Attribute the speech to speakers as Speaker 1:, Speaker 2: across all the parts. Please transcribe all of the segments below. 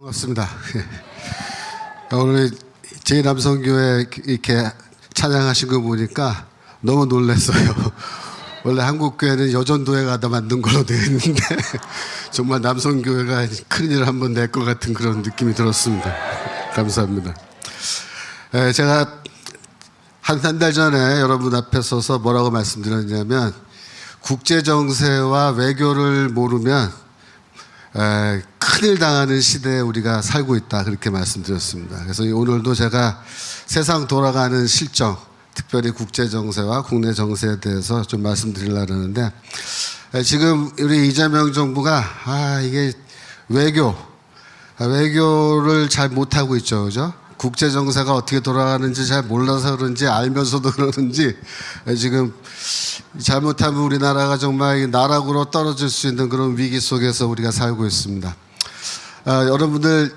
Speaker 1: 반갑습니다. 오늘 제2남성교회 이렇게 찬양하신 거 보니까 너무 놀랐어요. 원래 한국교회는 여전도회가 다 만든 걸로 되어 있는데 정말 남성교회가 큰일을 한번 낼 것 같은 그런 느낌이 들었습니다. 감사합니다. 제가 한 달 전에 여러분 앞에 서서 뭐라고 말씀드렸냐면 국제정세와 외교를 모르면 큰일 당하는 시대에 우리가 살고 있다, 그렇게 말씀드렸습니다. 그래서 오늘도 제가 세상 돌아가는 실정, 특별히 국제정세와 국내 정세에 대해서 좀 말씀드리려고 하는데, 지금 우리 이재명 정부가 이게 외교를 잘 못하고 있죠, 그죠? 국제정세가 어떻게 돌아가는지 잘 몰라서 그런지, 알면서도 그러는지 지금 잘못하면 우리나라가 정말 나락으로 떨어질 수 있는 그런 위기 속에서 우리가 살고 있습니다. 여러분들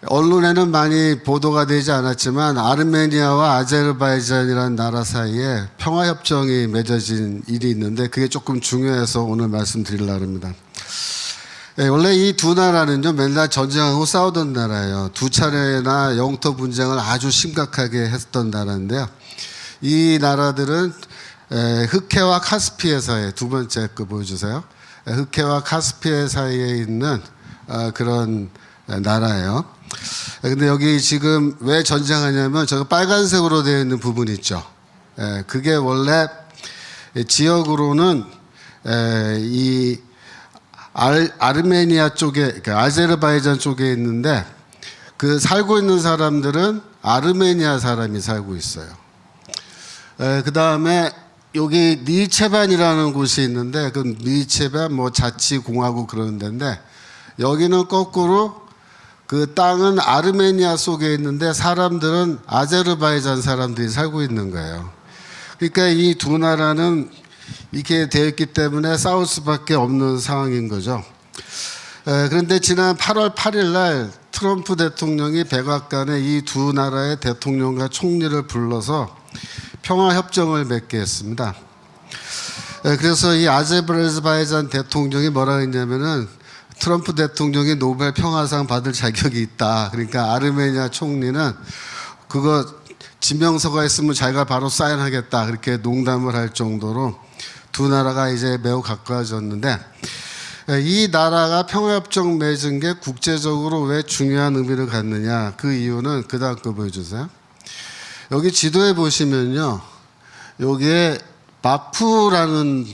Speaker 1: 언론에는 많이 보도가 되지 않았지만 아르메니아와 아제르바이잔이라는 나라 사이에 평화협정이 맺어진 일이 있는데 그게 조금 중요해서 오늘 말씀드리려고 합니다. 원래 이 두 나라는요, 맨날 전쟁하고 싸우던 나라예요. 두 차례나 영토 분쟁을 아주 심각하게 했던 나라인데요. 이 나라들은 흑해와 카스피해 사이에, 두 번째 거 보여주세요. 흑해와 카스피해 사이에 있는 그런 나라예요. 근데 여기 지금 왜 전쟁하냐면 저거 빨간색으로 되어 있는 부분이 있죠. 그게 원래 지역으로는 이 아르메니아 쪽에, 그러니까 아제르바이잔 쪽에 있는데 그 살고 있는 사람들은 아르메니아 사람이 살고 있어요. 그 다음에 여기 니체반이라는 곳이 있는데 그 니체반 뭐 자치공화국 그러는 데인데 여기는 거꾸로 그 땅은 아르메니아 속에 있는데 사람들은 아제르바이잔 사람들이 살고 있는 거예요. 그러니까 이 두 나라는 이렇게 되어 있기 때문에 싸울 수밖에 없는 상황인 거죠. 그런데 지난 8월 8일 날 트럼프 대통령이 백악관에 이 두 나라의 대통령과 총리를 불러서 평화협정을 맺게 했습니다. 그래서 이 아제르바이잔 대통령이 뭐라 했냐면은 트럼프 대통령이 노벨 평화상 받을 자격이 있다. 그러니까 아르메니아 총리는 그거 지명서가 있으면 자기가 바로 사인하겠다, 그렇게 농담을 할 정도로 두 나라가 이제 매우 가까워졌는데, 이 나라가 평화협정 맺은 게 국제적으로 왜 중요한 의미를 갖느냐, 그 이유는 그 다음 거 보여주세요. 여기 지도에 보시면요, 여기에 바쿠라는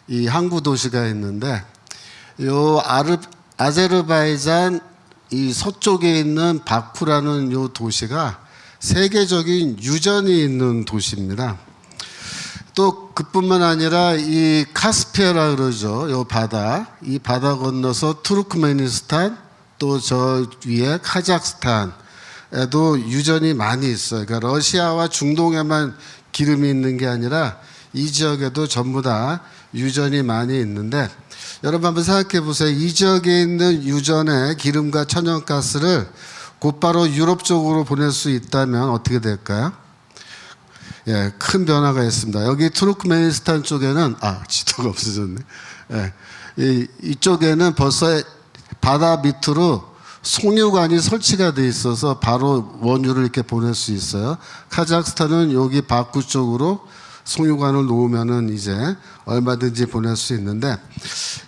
Speaker 1: 이 항구 도시가 있는데, 요 아제르바이잔 이 서쪽에 있는 바쿠라는 요 도시가 세계적인 유전이 있는 도시입니다. 또 그뿐만 아니라 이 카스피아라 그러죠. 요 바다, 이 바다 건너서 투르크메니스탄, 또 저 위에 카자흐스탄에도 유전이 많이 있어요. 그러니까 러시아와 중동에만 기름이 있는 게 아니라 이 지역에도 전부 다 유전이 많이 있는데, 여러분 한번 생각해 보세요. 이 지역에 있는 유전의 기름과 천연가스를 곧바로 유럽 쪽으로 보낼 수 있다면 어떻게 될까요? 큰 변화가 있습니다. 여기 투르크메니스탄 쪽에는 지도가 없어졌네. 이쪽에는 벌써 바다 밑으로 송유관이 설치가 돼 있어서 바로 원유를 이렇게 보낼 수 있어요. 카자흐스탄은 여기 바쿠 쪽으로 송유관을 놓으면은 이제 얼마든지 보낼 수 있는데,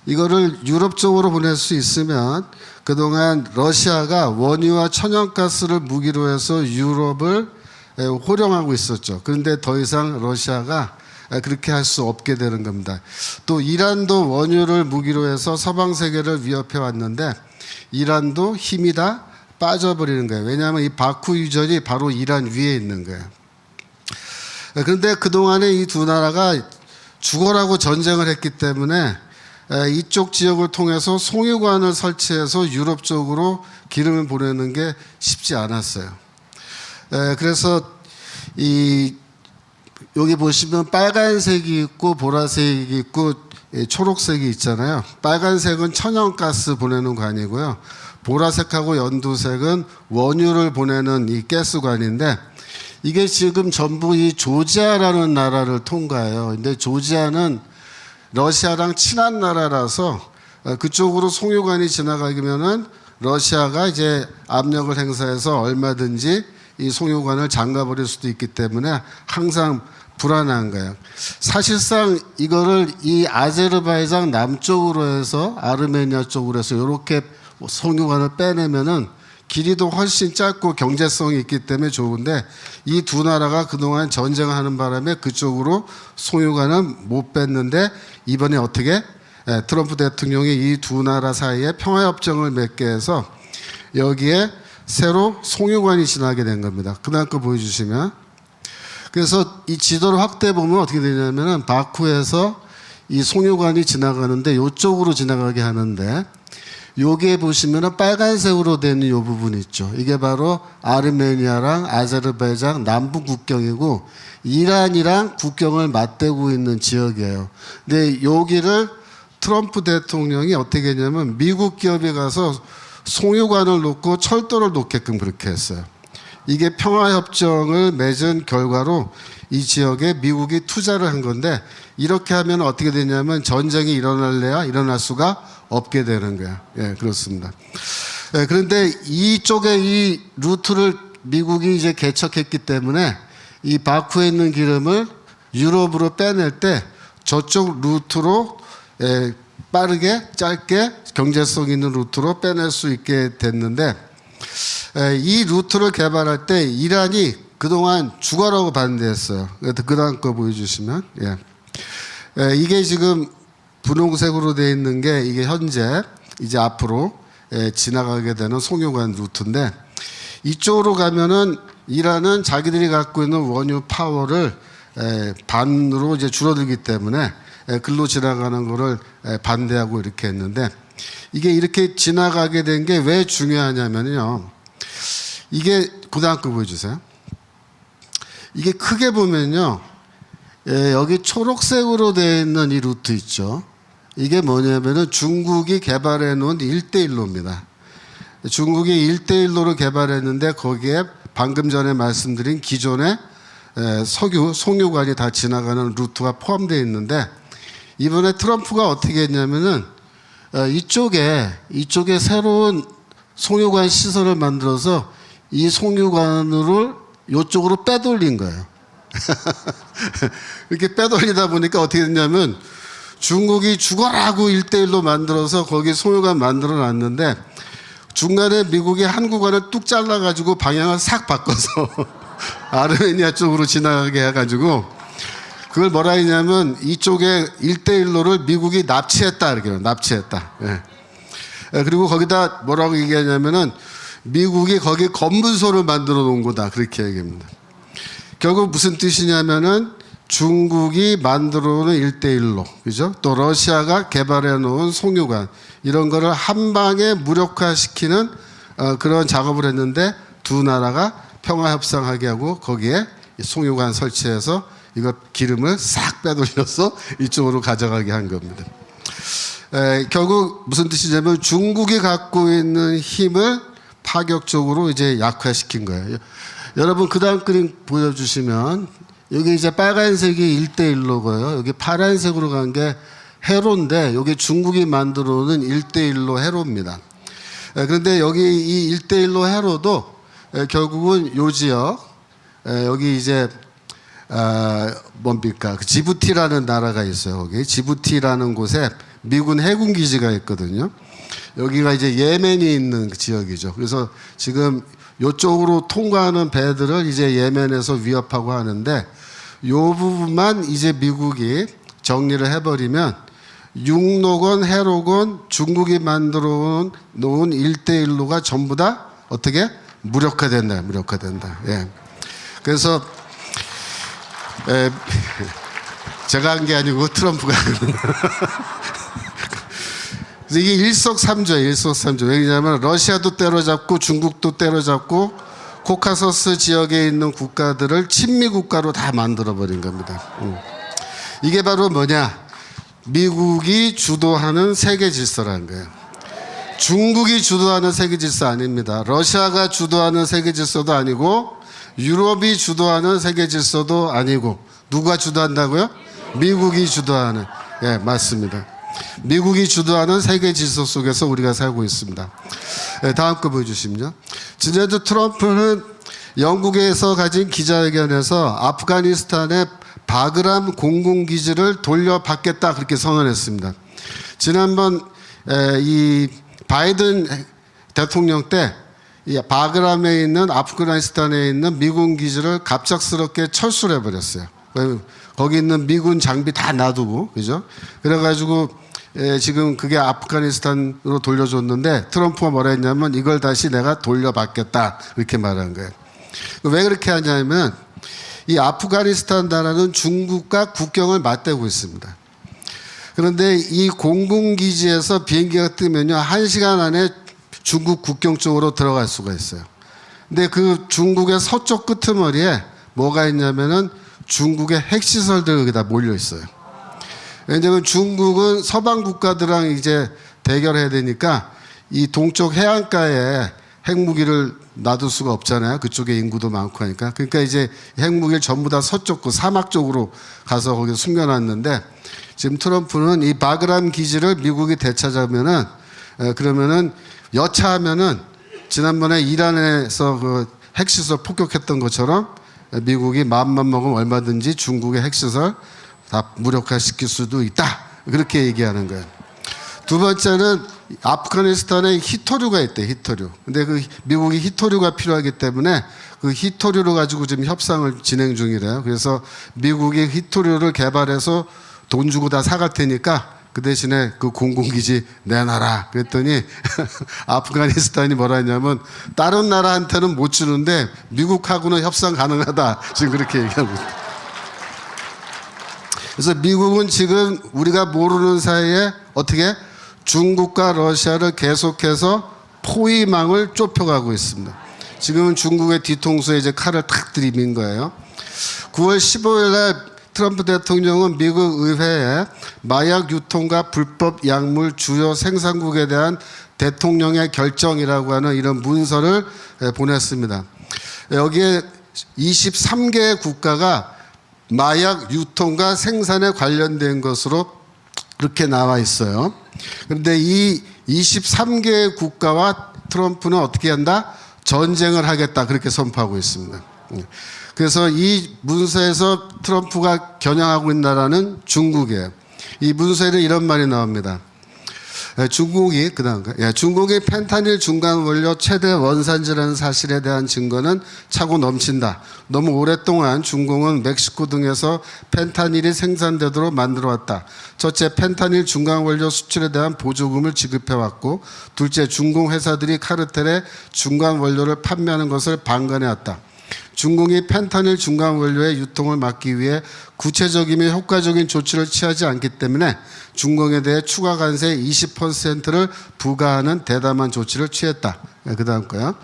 Speaker 1: 이거를 유럽 쪽으로 보낼 수 있으면 그동안 러시아가 원유와 천연가스를 무기로 해서 유럽을 호령하고 있었죠. 그런데 더 이상 러시아가 그렇게 할 수 없게 되는 겁니다. 또 이란도 원유를 무기로 해서 서방 세계를 위협해 왔는데 이란도 힘이 다 빠져버리는 거예요. 왜냐하면 이 바쿠 유전이 바로 이란 위에 있는 거예요. 그런데 그동안에 이 두 나라가 죽어라고 전쟁을 했기 때문에 이쪽 지역을 통해서 송유관을 설치해서 유럽 쪽으로 기름을 보내는 게 쉽지 않았어요. 그래서 여기 보시면 빨간색이 있고 보라색이 있고 초록색이 있잖아요. 빨간색은 천연가스 보내는 관이고요. 보라색하고 연두색은 원유를 보내는 이 가스관인데, 이게 지금 전부 이 조지아라는 나라를 통과해요. 근데 조지아는 러시아랑 친한 나라라서 그쪽으로 송유관이 지나가면은 러시아가 이제 압력을 행사해서 얼마든지 이 송유관을 잠가버릴 수도 있기 때문에 항상 불안한 거예요. 사실상 이거를 이 아제르바이잔 남쪽으로 해서 아르메니아 쪽으로 해서 이렇게 송유관을 빼내면은 길이도 훨씬 짧고 경제성이 있기 때문에 좋은데 이 두 나라가 그동안 전쟁하는 바람에 그쪽으로 송유관은 못 뺐는데 이번에 어떻게 트럼프 대통령이 이 두 나라 사이에 평화협정을 맺게 해서 여기에 새로 송유관이 지나게 된 겁니다. 그다음 거 보여주시면 그래서 이 지도를 확대해 보면 어떻게 되냐면은 바쿠에서 이 송유관이 지나가는데 이쪽으로 지나가게 하는데 여기에 보시면은 빨간색으로 되는 이 부분 있죠. 이게 바로 아르메니아랑 아제르바이잔 남부 국경이고 이란이랑 국경을 맞대고 있는 지역이에요. 근데 여기를 트럼프 대통령이 어떻게 했냐면 미국 기업이 가서 송유관을 놓고 철도를 놓게끔 그렇게 했어요. 이게 평화협정을 맺은 결과로 이 지역에 미국이 투자를 한 건데 이렇게 하면 어떻게 되냐면 전쟁이 일어날래야 일어날 수가 없게 되는 거야. 예, 그렇습니다. 예, 그런데 이쪽에 이 루트를 미국이 이제 개척했기 때문에 이 바쿠에 있는 기름을 유럽으로 빼낼 때 저쪽 루트로 빠르게 짧게 경제성 있는 루트로 빼낼 수 있게 됐는데 이 루트를 개발할 때 이란이 그동안 죽어라고 반대했어요. 그 다음 거 보여주시면 이게 지금 분홍색으로 되어 있는 게 이게 현재 이제 앞으로 지나가게 되는 송유관 루트인데 이쪽으로 가면은 이란은 자기들이 갖고 있는 원유 파워를 반으로 이제 줄어들기 때문에 글로 지나가는 거를 반대하고 이렇게 했는데 이게 이렇게 지나가게 된 게 왜 중요하냐면요. 이게 그다음 거 보여주세요. 이게 크게 보면요. 여기 초록색으로 되어 있는 이 루트 있죠. 이게 뭐냐면은 중국이 개발해 놓은 1대1로입니다. 중국이 1대1로를 개발했는데 거기에 방금 전에 말씀드린 기존의 송유관이 다 지나가는 루트가 포함되어 있는데 이번에 트럼프가 어떻게 했냐면은 이쪽에 새로운 송유관 시설을 만들어서 이 송유관을 이쪽으로 빼돌린 거예요. 이렇게 빼돌리다 보니까 어떻게 됐냐면 중국이 죽어라고 1대1로 만들어서 거기 송유관 만들어 놨는데 중간에 미국이 한 구간을 뚝 잘라가지고 방향을 싹 바꿔서 아르메니아 쪽으로 지나가게 해가지고 그걸 뭐라 했냐면 이쪽에 1대1로를 미국이 납치했다 이렇게 납치했다. 그리고 거기다 뭐라고 얘기하냐면은 미국이 거기 검문소를 만들어 놓은 거다 그렇게 얘기합니다. 결국 무슨 뜻이냐면은 중국이 만들어 놓은 1대1로 그죠? 또 러시아가 개발해 놓은 송유관 이런 거를 한 방에 무력화시키는 그런 작업을 했는데 두 나라가 평화협상하게 하고 거기에 송유관 설치해서 이거 기름을 싹 빼돌려서 이쪽으로 가져가게 한 겁니다. 결국 무슨 뜻이냐면 중국이 갖고 있는 힘을 파격적으로 이제 약화시킨 거예요. 여러분 그 다음 그림 보여주시면 여기 이제 빨간색이 1대1로고요. 여기 파란색으로 간 게 해로인데 여기 중국이 만들어 놓은 1대1로 해로입니다. 그런데 여기 이 1대1로 해로도 결국은 요 지역 여기 이제 뭡니까 그 지부티라는 나라가 있어요. 거기 지부티라는 곳에 미군 해군 기지가 있거든요. 여기가 이제 예멘이 있는 그 지역이죠. 그래서 지금 이쪽으로 통과하는 배들을 이제 예멘에서 위협하고 하는데 요 부분만 이제 미국이 정리를 해버리면 육로건 해로건 중국이 만들어 놓은 1대1로가 전부 다 어떻게 무력화된다. 예. 그래서 제가 한 게 아니고 트럼프가 그래서 이게 일석삼조예요. 왜냐하면 러시아도 때려잡고 중국도 때려잡고 코카서스 지역에 있는 국가들을 친미 국가로 다 만들어버린 겁니다. 이게 바로 뭐냐? 미국이 주도하는 세계 질서라는 거예요. 중국이 주도하는 세계 질서 아닙니다. 러시아가 주도하는 세계 질서도 아니고 유럽이 주도하는 세계 질서도 아니고 누가 주도한다고요? 미국이 주도하는. 예, 맞습니다. 미국이 주도하는 세계 질서 속에서 우리가 살고 있습니다. 네, 다음 거 보여주시면요. 지난주 트럼프는 영국에서 가진 기자회견에서 아프가니스탄의 바그람 공군기지를 돌려받겠다 그렇게 선언했습니다. 지난번 이 바이든 대통령 때 이 바그람에 있는 아프가니스탄에 있는 미군 기지를 갑작스럽게 철수를 해버렸어요. 거기 있는 미군 장비 다 놔두고, 그죠? 그래가지고 지금 그게 아프가니스탄으로 돌려줬는데 트럼프가 뭐라 했냐면 이걸 다시 내가 돌려받겠다 이렇게 말한 거예요. 왜 그렇게 하냐면 이 아프가니스탄 나라는 중국과 국경을 맞대고 있습니다. 그런데 이 공군기지에서 비행기가 뜨면요 1시간 안에 중국 국경 쪽으로 들어갈 수가 있어요. 근데 그 중국의 서쪽 끄트머리에 뭐가 있냐면은 중국의 핵시설들이 여기다 몰려 있어요. 왜냐면 중국은 서방 국가들랑 이제 대결해야 되니까 이 동쪽 해안가에 핵무기를 놔둘 수가 없잖아요. 그쪽에 인구도 많고 하니까. 그러니까 이제 핵무기를 전부 다 서쪽 그 사막 쪽으로 가서 거기서 숨겨놨는데 지금 트럼프는 이 바그람 기지를 미국이 되찾으면은 그러면은 여차하면은 지난번에 이란에서 그 핵시설 폭격했던 것처럼 미국이 마음만 먹으면 얼마든지 중국의 핵시설 다 무력화시킬 수도 있다. 그렇게 얘기하는 거예요. 두 번째는 아프가니스탄에 히토류가 있대, 히토류. 근데 그 미국이 히토류가 필요하기 때문에 그 히토류를 가지고 지금 협상을 진행 중이래요. 그래서 미국이 히토류를 개발해서 돈 주고 다 사갈 테니까 그 대신에 그 공군기지 내놔라. 그랬더니 아프가니스탄이 뭐라 했냐면 다른 나라한테는 못 주는데 미국하고는 협상 가능하다. 지금 그렇게 얘기하고 있어요. 그래서 미국은 지금 우리가 모르는 사이에 어떻게 중국과 러시아를 계속해서 포위망을 좁혀가고 있습니다. 지금은 중국의 뒤통수에 이제 칼을 탁 들이민 거예요. 9월 15일 날 트럼프 대통령은 미국 의회에 마약 유통과 불법 약물 주요 생산국에 대한 대통령의 결정이라고 하는 이런 문서를 보냈습니다. 여기에 23개의 국가가 마약 유통과 생산에 관련된 것으로 그렇게 나와 있어요. 그런데 이 23개의 국가와 트럼프는 어떻게 한다? 전쟁을 하겠다 그렇게 선포하고 있습니다. 그래서 이 문서에서 트럼프가 겨냥하고 있는 나라는 중국이에요. 이 문서에는 이런 말이 나옵니다. 중국이 중국이 펜타닐 중간 원료 최대 원산지라는 사실에 대한 증거는 차고 넘친다. 너무 오랫동안 중공은 멕시코 등에서 펜타닐이 생산되도록 만들어왔다. 첫째, 펜타닐 중간 원료 수출에 대한 보조금을 지급해왔고, 둘째, 중공 회사들이 카르텔에 중간 원료를 판매하는 것을 방관해왔다. 중공이 펜타닐 중간 원료의 유통을 막기 위해 구체적이며 효과적인 조치를 취하지 않기 때문에 중공에 대해 추가 관세 20%를 부과하는 대담한 조치를 취했다. 그 다음 거요.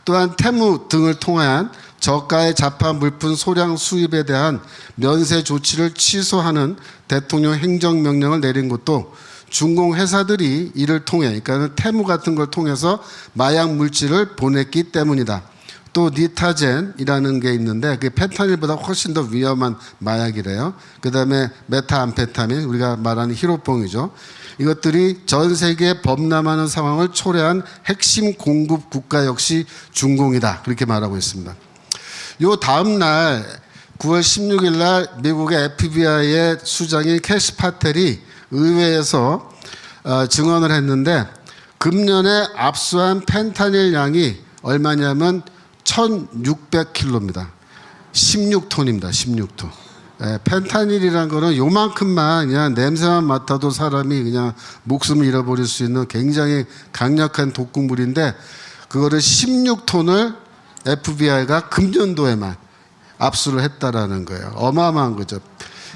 Speaker 1: 또한 테무 등을 통한 저가의 자파 물품 소량 수입에 대한 면세 조치를 취소하는 대통령 행정명령을 내린 것도 중공 회사들이 이를 통해, 그러니까 테무 같은 걸 통해서 마약 물질을 보냈기 때문이다. 또 니타젠이라는 게 있는데 그게 펜타닐보다 훨씬 더 위험한 마약이래요. 그 다음에 메타암페타민, 우리가 말하는 히로뽕이죠. 이것들이 전 세계에 범람하는 상황을 초래한 핵심 공급 국가 역시 중공이다. 그렇게 말하고 있습니다. 요 다음 날 9월 16일 날 미국의 FBI의 수장인 캐시 파텔이 의회에서 증언을 했는데 금년에 압수한 펜타닐 양이 얼마냐면 1600kg입니다. 16톤입니다. 16톤. 펜타닐이라는 거는 요만큼만 그냥 냄새만 맡아도 사람이 그냥 목숨을 잃어버릴 수 있는 굉장히 강력한 독극물인데 그거를 16톤을 FBI가 금년도에만 압수를 했다라는 거예요. 어마어마한 거죠.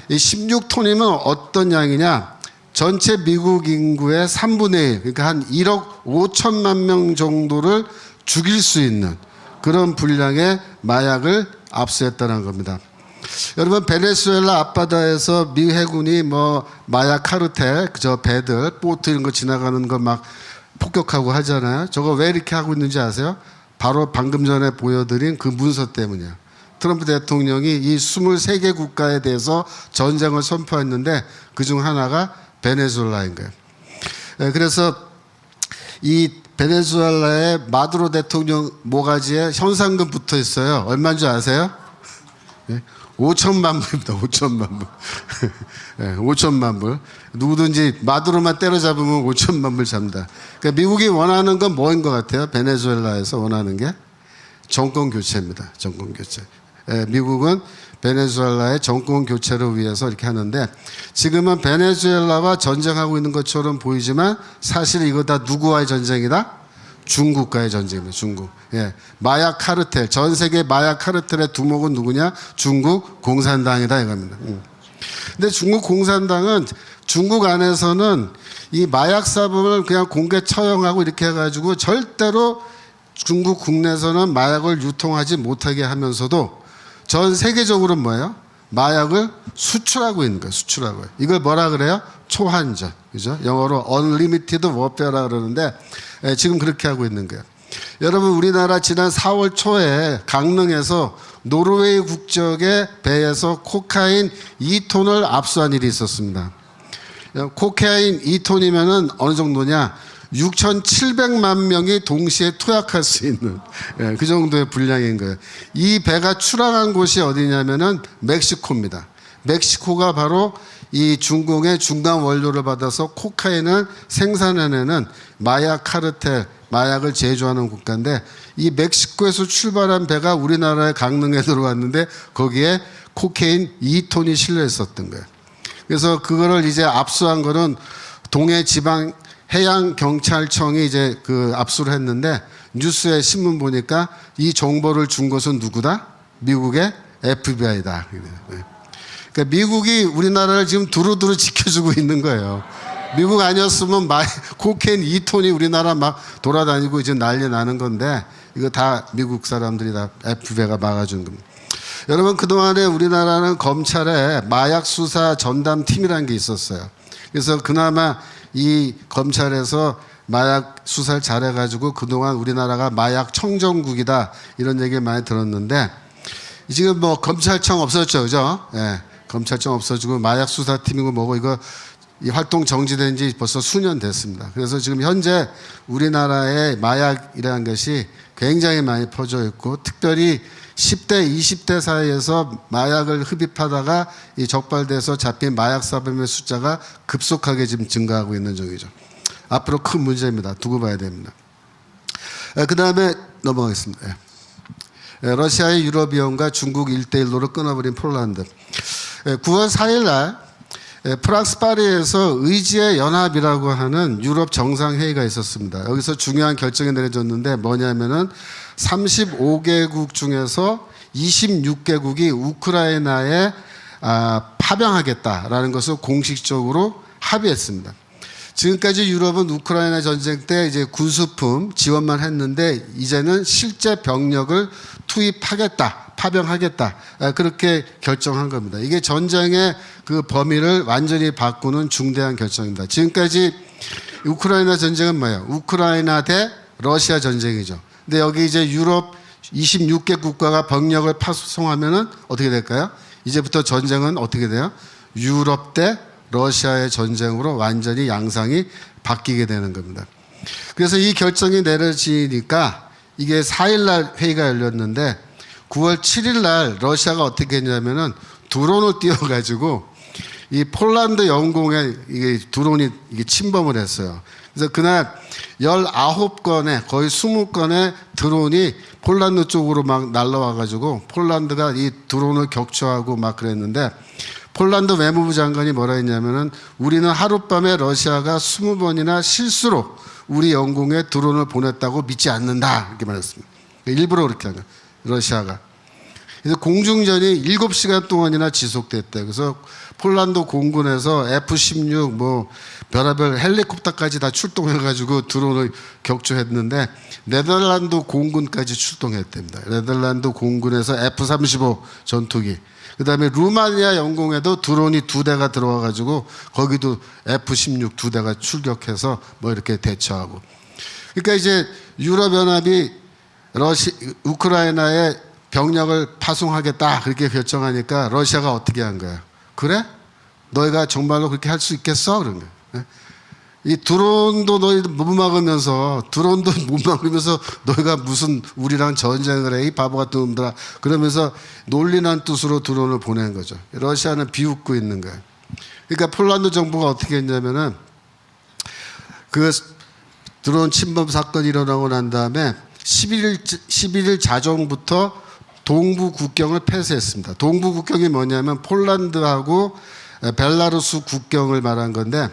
Speaker 1: 이 16톤이면 어떤 양이냐? 전체 미국 인구의 3분의 1, 그러니까 한 1억 5천만 명 정도를 죽일 수 있는 그런 분량의 마약을 압수했다는 겁니다. 여러분 베네수엘라 앞바다에서 미 해군이 뭐 마약 카르텔, 저 배들, 보트 이런 거 지나가는 거 막 폭격하고 하잖아요. 저거 왜 이렇게 하고 있는지 아세요? 바로 방금 전에 보여드린 그 문서 때문이에요. 트럼프 대통령이 이 23개 국가에 대해서 전쟁을 선포했는데 그중 하나가 베네수엘라인 거예요. 그래서 이 베네수엘라의 마두로 대통령 모가지에 현상금 붙어 있어요. 얼마인 줄 아세요? 5천만 불입니다. 5천만 불. 5천만 불. 누구든지 마두로만 때려잡으면 5천만 불 잡니다. 그러니까 미국이 원하는 건 뭐인 것 같아요? 베네수엘라에서 원하는 게 정권 교체입니다. 정권 교체. 미국은 베네수엘라의 정권 교체를 위해서 이렇게 하는데, 지금은 베네수엘라와 전쟁하고 있는 것처럼 보이지만 사실 이거 다 누구와의 전쟁이다? 중국과의 전쟁입니다. 중국. 마약 카르텔, 전 세계 마약 카르텔의 두목은 누구냐? 중국 공산당이다 이겁니다. 근데 중국 공산당은 중국 안에서는 이 마약 사범을 그냥 공개 처형하고 이렇게 해가지고 절대로 중국 국내에서는 마약을 유통하지 못하게 하면서도 전 세계적으로 뭐예요? 마약을 수출하고 있는 거예요. 수출하고. 이걸 뭐라 그래요? 초한전. 그죠? 영어로 unlimited warfare라 그러는데 지금 그렇게 하고 있는 거예요. 여러분, 우리나라 지난 4월 초에 강릉에서 노르웨이 국적의 배에서 코카인 2톤을 압수한 일이 있었습니다. 코카인 2톤이면은 어느 정도냐? 6,700만 명이 동시에 투약할 수 있는 그 정도의 분량인 거예요. 이 배가 출항한 곳이 어디냐면은 멕시코입니다. 멕시코가 바로 이 중공의 중간 원료를 받아서 코카인을 생산해내는 마약 카르텔, 마약을 제조하는 국가인데, 이 멕시코에서 출발한 배가 우리나라의 강릉에 들어왔는데 거기에 코카인 2톤이 실려 있었던 거예요. 그래서 그거를 이제 압수한 거는 동해 지방 해양경찰청이 이제 그 압수를 했는데, 뉴스에 신문 보니까 이 정보를 준 것은 누구다? 미국의 FBI다. 그러니까 미국이 우리나라를 지금 두루두루 지켜주고 있는 거예요. 미국 아니었으면 코케인 2톤이 우리나라 막 돌아다니고 이제 난리 나는 건데, 이거 다 미국 사람들이 다 FBI가 막아준 겁니다. 여러분, 그동안에 우리나라는 검찰에 마약 수사 전담팀이라는 게 있었어요. 그래서 그나마 이 검찰에서 마약 수사를 잘해가지고 그동안 우리나라가 마약 청정국이다 이런 얘기 많이 들었는데, 지금 뭐 검찰청 없었죠, 그죠? 검찰청 없어지고 마약 수사팀이고 뭐고 이거 이 활동 정지된 지 벌써 수년 됐습니다. 그래서 지금 현재 우리나라의 마약이라는 것이 굉장히 많이 퍼져 있고, 특별히 10대, 20대 사이에서 마약을 흡입하다가 이 적발돼서 잡힌 마약 사범의 숫자가 급속하게 지금 증가하고 있는 중이죠. 앞으로 큰 문제입니다. 두고 봐야 됩니다. 그 다음에 넘어가겠습니다. 러시아의 유럽연과 중국 1대1로를 끊어버린 폴란드. 9월 4일 날 프랑스 파리에서 의지의 연합이라고 하는 유럽 정상회의가 있었습니다. 여기서 중요한 결정이 내려졌는데 뭐냐면은 35개국 중에서 26개국이 우크라이나에 파병하겠다라는 것을 공식적으로 합의했습니다. 지금까지 유럽은 우크라이나 전쟁 때 이제 군수품 지원만 했는데, 이제는 실제 병력을 투입하겠다, 파병하겠다, 그렇게 결정한 겁니다. 이게 전쟁의 그 범위를 완전히 바꾸는 중대한 결정입니다. 지금까지 우크라이나 전쟁은 뭐예요? 우크라이나 대 러시아 전쟁이죠. 근데 여기 이제 유럽 26개 국가가 병력을 파송하면은 어떻게 될까요? 이제부터 전쟁은 어떻게 돼요? 유럽 대 러시아의 전쟁으로 완전히 양상이 바뀌게 되는 겁니다. 그래서 이 결정이 내려지니까 이게 4일날 회의가 열렸는데, 9월 7일날 러시아가 어떻게 했냐면은 드론을 띄워가지고 이 폴란드 영공에 이게 드론이 이게 침범을 했어요. 그래서 그날 19건의 거의 20건의 드론이 폴란드 쪽으로 막 날라와가지고 폴란드가 이 드론을 격추하고 막 그랬는데, 폴란드 외무부 장관이 뭐라 했냐면은 우리는 하룻밤에 러시아가 20번이나 실수로 우리 영공에 드론을 보냈다고 믿지 않는다 이렇게 말했습니다. 일부러 그렇게 한 거예요, 러시아가. 그래서 공중전이 7시간 동안이나 지속됐대요. 그래서 폴란드 공군에서 F-16 뭐 별의별 헬리콥터까지 다 출동해가지고 드론을 격추했는데, 네덜란드 공군까지 출동했답니다. 네덜란드 공군에서 F-35 전투기. 그 다음에 루마니아 영공에도 드론이 2대가 들어와가지고 거기도 F-16 2대가 출격해서 뭐 이렇게 대처하고. 그러니까 이제 유럽연합이 우크라이나에 병력을 파송하겠다 그렇게 결정하니까 러시아가 어떻게 한 거야? 그래? 너희가 정말로 그렇게 할 수 있겠어? 그런 거예요. 예? 이 드론도 너희 못 막으면서 너희가 무슨 우리랑 전쟁을 해? 이 바보 같은 놈들아. 그러면서 놀리는 뜻으로 드론을 보낸 거죠. 러시아는 비웃고 있는 거예요. 그러니까 폴란드 정부가 어떻게 했냐면은 그 드론 침범 사건이 일어나고 난 다음에 11일 자정부터 동부 국경을 폐쇄했습니다. 동부 국경이 뭐냐면 폴란드하고 벨라루스 국경을 말한 건데,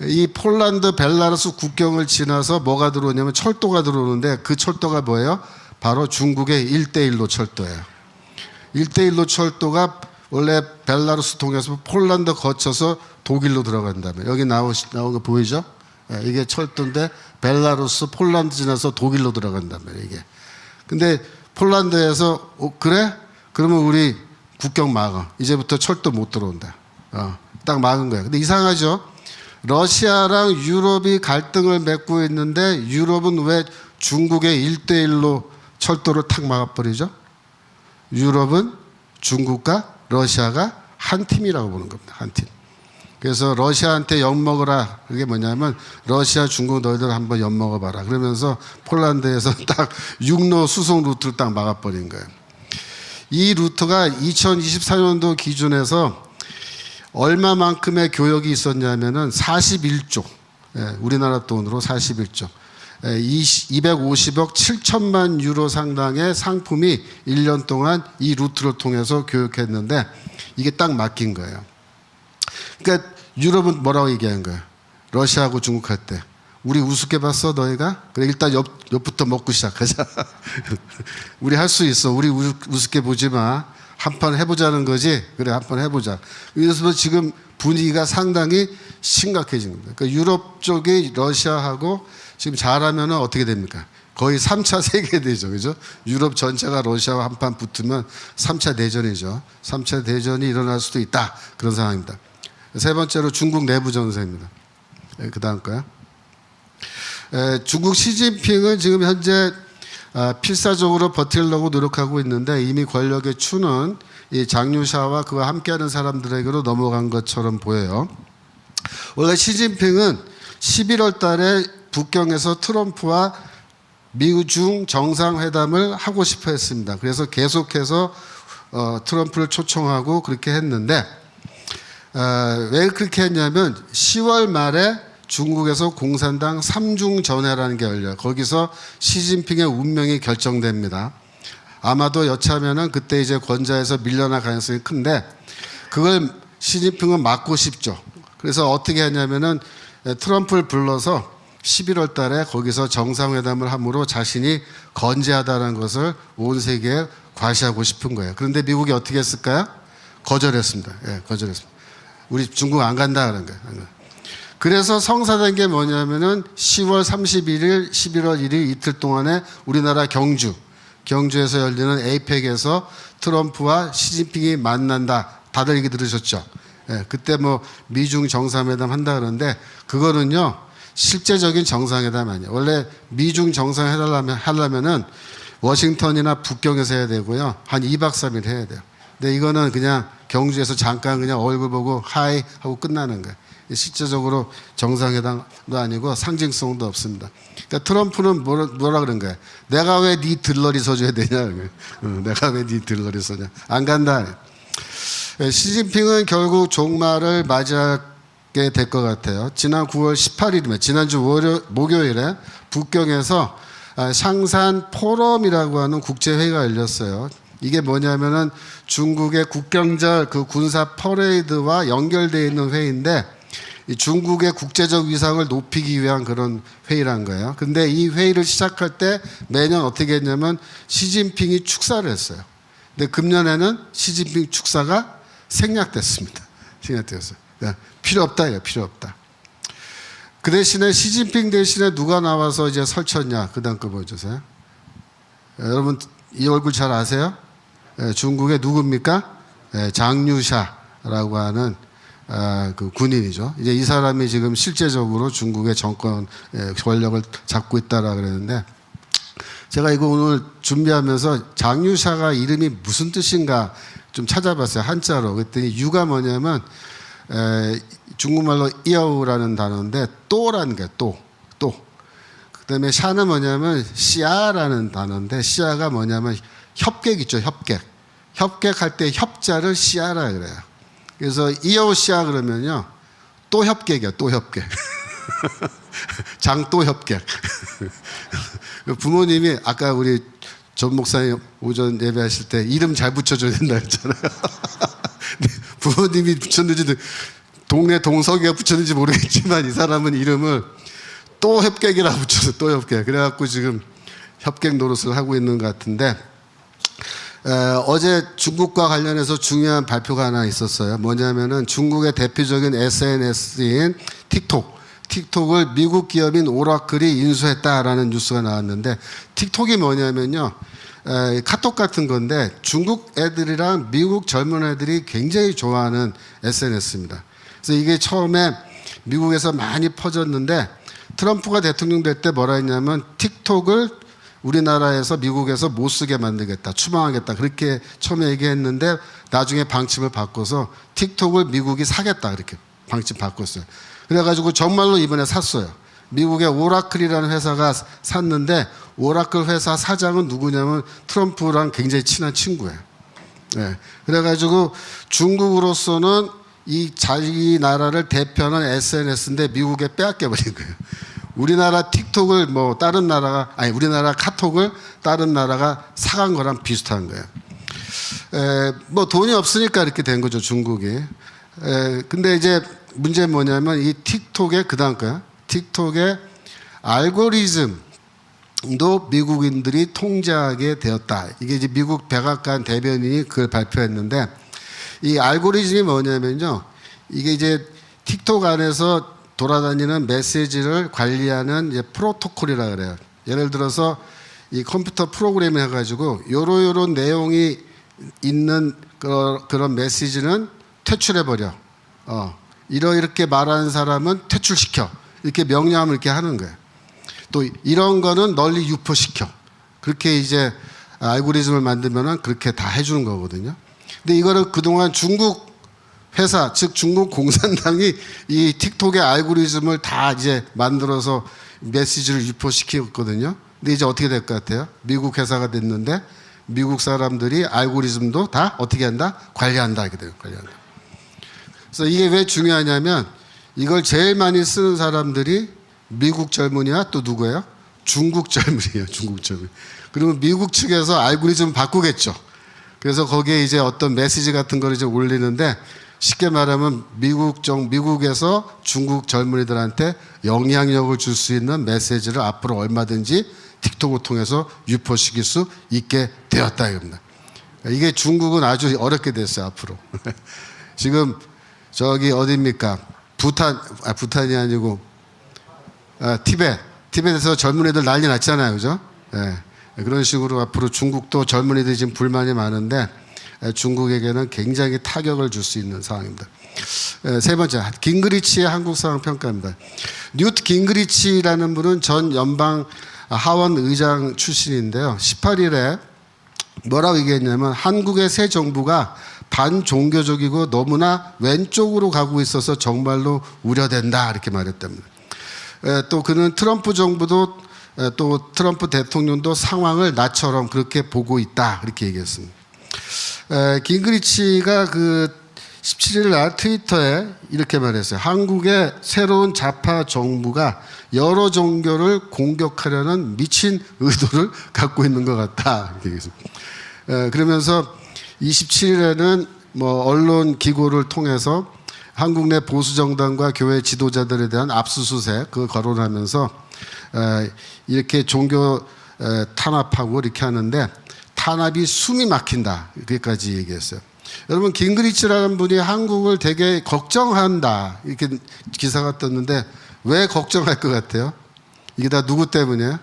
Speaker 1: 이 폴란드 벨라루스 국경을 지나서 뭐가 들어오냐면 철도가 들어오는데, 그 철도가 뭐예요? 바로 중국의 1대1로 철도예요. 1대1로 철도가 원래 벨라루스 통해서 폴란드 거쳐서 독일로 들어간다면, 여기 나온 거 보이죠? 이게 철도인데 벨라루스 폴란드 지나서 독일로 들어간다면 이게. 근데 폴란드에서 그래? 그러면 우리 국경 막아. 이제부터 철도 못 들어온다. 딱 막은 거예요. 근데 이상하죠? 러시아랑 유럽이 갈등을 맺고 있는데 유럽은 왜 중국의 1대1로 철도를 탁 막아버리죠? 유럽은 중국과 러시아가 한 팀이라고 보는 겁니다. 한 팀. 그래서 러시아한테 엿먹으라. 그게 뭐냐면 러시아, 중국 너희들 한번 엿먹어봐라. 그러면서 폴란드에서 딱 육로 수송 루트를 딱 막아버린 거예요. 이 루트가 2024년도 기준에서 얼마만큼의 교역이 있었냐면은 41조. 우리나라 돈으로 41조. 250억 7천만 유로 상당의 상품이 1년 동안 이 루트를 통해서 교역했는데 이게 딱 막힌 거예요. 그러니까 유럽은 뭐라고 얘기한 거예요? 러시아하고 중국 할 때. 우리 우습게 봤어 너희가? 그래 일단 옆부터 먹고 시작하자. 우리 할 수 있어. 우리 우습게 보지 마. 한판 해보자는 거지. 그래 한판 해보자. 그래서 지금 분위기가 상당히 심각해진 겁니다. 그러니까 유럽 쪽이 러시아하고 지금 잘하면 어떻게 됩니까? 거의 3차 세계대전, 그죠? 유럽 전체가 러시아와 한판 붙으면 3차 대전이죠. 3차 대전이 일어날 수도 있다. 그런 상황입니다. 세 번째로 중국 내부 정세입니다. 그 다음 거요. 중국 시진핑은 지금 현재 필사적으로 버티려고 노력하고 있는데 이미 권력의 추는 이 장류샤와 그와 함께하는 사람들에게로 넘어간 것처럼 보여요. 원래 시진핑은 11월 달에 북경에서 트럼프와 미중 정상회담을 하고 싶어 했습니다. 그래서 계속해서 트럼프를 초청하고 그렇게 했는데 왜 그렇게 했냐면 10월 말에 중국에서 공산당 3중전회라는 게 열려요. 거기서 시진핑의 운명이 결정됩니다. 아마도 여차하면은 그때 이제 권좌에서 밀려날 가능성이 큰데 그걸 시진핑은 막고 싶죠. 그래서 어떻게 하냐면은 트럼프를 불러서 11월 달에 거기서 정상회담을 함으로 자신이 건재하다는 것을 온 세계에 과시하고 싶은 거예요. 그런데 미국이 어떻게 했을까요? 거절했습니다. 거절했습니다. 우리 중국 안 간다 그런 거예요. 그래서 성사된 게 뭐냐면은 10월 31일, 11월 1일 이틀 동안에 우리나라 경주에서 열리는 에이펙에서 트럼프와 시진핑이 만난다. 다들 얘기 들으셨죠? 그때 뭐 미중 정상회담 한다 그러는데 그거는요 실제적인 정상회담 아니에요. 원래 미중 정상회담 하려면은 워싱턴이나 북경에서 해야 되고요. 한 2박 3일 해야 돼요. 근데 이거는 그냥 경주에서 잠깐 그냥 얼굴 보고 하이 하고 끝나는 거예요. 실제적으로 정상회담도 아니고 상징성도 없습니다. 그러니까 트럼프는 뭐라 그런 거예요? 내가 왜 네 들러리 서줘야 되냐? 내가 왜 네 들러리 서냐? 안 간다. 시진핑은 결국 종말을 맞이하게 될 것 같아요. 지난 9월 18일이면 지난주 목요일에 북경에서 샹산 포럼이라고 하는 국제회의가 열렸어요. 이게 뭐냐면은 중국의 국경절 그 군사 퍼레이드와 연결되어 있는 회의인데 이 중국의 국제적 위상을 높이기 위한 그런 회의란 거예요. 근데 이 회의를 시작할 때 매년 어떻게 했냐면 시진핑이 축사를 했어요. 근데 금년에는 시진핑 축사가 생략됐습니다. 생략됐어요. 그러니까 필요 없다 이거 필요 없다. 그 대신에 시진핑 대신에 누가 나와서 이제 설쳤냐? 그 다음 거 보여주세요. 여러분 이 얼굴 잘 아세요? 중국의 누굽니까? 장류샤라고 하는 그 군인이죠. 이제 이 사람이 지금 실제적으로 중국의 정권 권력을 잡고 있다라 그랬는데 제가 이거 오늘 준비하면서 장류샤가 이름이 무슨 뜻인가 좀 찾아봤어요. 한자로. 그랬더니 유가 뭐냐면 중국말로 이어우라는 단어인데 또라는 게 또. 그다음에 샤는 뭐냐면 시아라는 단어인데 시아가 뭐냐면 협객 있죠, 협객. 협객할 때 협자를 시아라 그래요. 그래서 이어우 시아 그러면요 또 협객이야, 또 협객. 장또 협객. 부모님이 아까 우리 전 목사님 오전 예배하실 때 이름 잘 붙여줘야 된다 했잖아요. 부모님이 붙였는지 동네 동석이가 붙였는지 모르겠지만 이 사람은 이름을 또 협객이라고 붙여서 또 협객. 그래갖고 지금 협객 노릇을 하고 있는 것 같은데 어제 중국과 관련해서 중요한 발표가 하나 있었어요. 뭐냐면은 중국의 대표적인 SNS인 틱톡을 미국 기업인 오라클이 인수했다라는 뉴스가 나왔는데 틱톡이 뭐냐면요 카톡 같은 건데 중국 애들이랑 미국 젊은 애들이 굉장히 좋아하는 SNS입니다. 그래서 이게 처음에 미국에서 많이 퍼졌는데 트럼프가 대통령 될 때 뭐라 했냐면 틱톡을 우리나라에서 미국에서 못 쓰게 만들겠다, 추방하겠다 그렇게 처음에 얘기했는데 나중에 방침을 바꿔서 틱톡을 미국이 사겠다 그렇게 방침 바꿨어요. 그래가지고 정말로 이번에 샀어요. 미국의 오라클이라는 회사가 샀는데 오라클 회사 사장은 누구냐면 트럼프랑 굉장히 친한 친구예요. 네. 그래가지고 중국으로서는 이 자기 나라를 대표하는 SNS인데 미국에 빼앗겨버린 거예요. 우리나라 틱톡을 뭐 다른 나라가 우리나라 카톡을 다른 나라가 사간 거랑 비슷한 거예요. 뭐 돈이 없으니까 이렇게 된 거죠 중국이. 근데 이제 문제는 뭐냐면 이 틱톡의 그다음 거야. 틱톡의 알고리즘도 미국인들이 통제하게 되었다. 이게 이제 미국 백악관 대변인이 그걸 발표했는데 이 알고리즘이 뭐냐면요. 이게 이제 틱톡 안에서 돌아다니는 메시지를 관리하는 이제 프로토콜이라 그래요. 예를 들어서 이 컴퓨터 프로그램을 해가지고 요런 내용이 있는 그런 메시지는 퇴출해버려. 이렇게 말하는 사람은 퇴출시켜. 이렇게 명령하면 이렇게 하는 거예요. 또 이런 거는 널리 유포시켜. 그렇게 이제 알고리즘을 만들면은 그렇게 다 해주는 거거든요. 근데 이거를 그동안 중국 회사, 즉 중국 공산당이 이 틱톡의 알고리즘을 다 이제 만들어서 메시지를 유포시켰거든요. 근데 이제 어떻게 될 것 같아요? 미국 회사가 됐는데 미국 사람들이 알고리즘도 다 어떻게 한다? 관리한다. 이렇게 돼요. 관리한다. 그래서 이게 왜 중요하냐면 이걸 제일 많이 쓰는 사람들이 미국 젊은이와 또 누구예요? 중국 젊은이에요. 중국 젊은이. 그러면 미국 측에서 알고리즘 바꾸겠죠. 그래서 거기에 이제 어떤 메시지 같은 걸 이제 올리는데 쉽게 말하면 미국에서 중국 젊은이들한테 영향력을 줄 수 있는 메시지를 앞으로 얼마든지 틱톡을 통해서 유포시킬 수 있게 되었다 이겁니다. 이게 중국은 아주 어렵게 됐어요 앞으로. 지금 저기 어디입니까? 부탄이 아니고 티벳에서 젊은이들 난리 났잖아요, 그죠? 네. 그런 식으로 앞으로 중국도 젊은이들이 지금 불만이 많은데 중국에게는 굉장히 타격을 줄 수 있는 상황입니다. 세 번째, 깅그리치의 한국 상황 평가입니다. 뉴트 깅그리치라는 분은 전 연방 하원 의장 출신인데요. 18일에 뭐라고 얘기했냐면 한국의 새 정부가 반종교적이고 너무나 왼쪽으로 가고 있어서 정말로 우려된다 이렇게 말했답니다. 또 그는 트럼프 정부도 또 트럼프 대통령도 상황을 나처럼 그렇게 보고 있다 이렇게 얘기했습니다. 깅그리치가 그 17일 날 트위터에 이렇게 말했어요. 한국의 새로운 좌파 정부가 여러 종교를 공격하려는 미친 의도를 갖고 있는 것 같다 이렇게 얘기했습니다. 그러면서 27일에는 뭐 언론 기고를 통해서 한국 내 보수 정당과 교회 지도자들에 대한 압수수색 그걸 거론하면서 이렇게 종교 탄압하고 이렇게 하는데 탄압이 숨이 막힌다 이렇게까지 얘기했어요. 여러분 깅그리치라는 분이 한국을 되게 걱정한다 이렇게 기사가 떴는데 왜 걱정할 것 같아요? 이게 다 누구 때문이에요?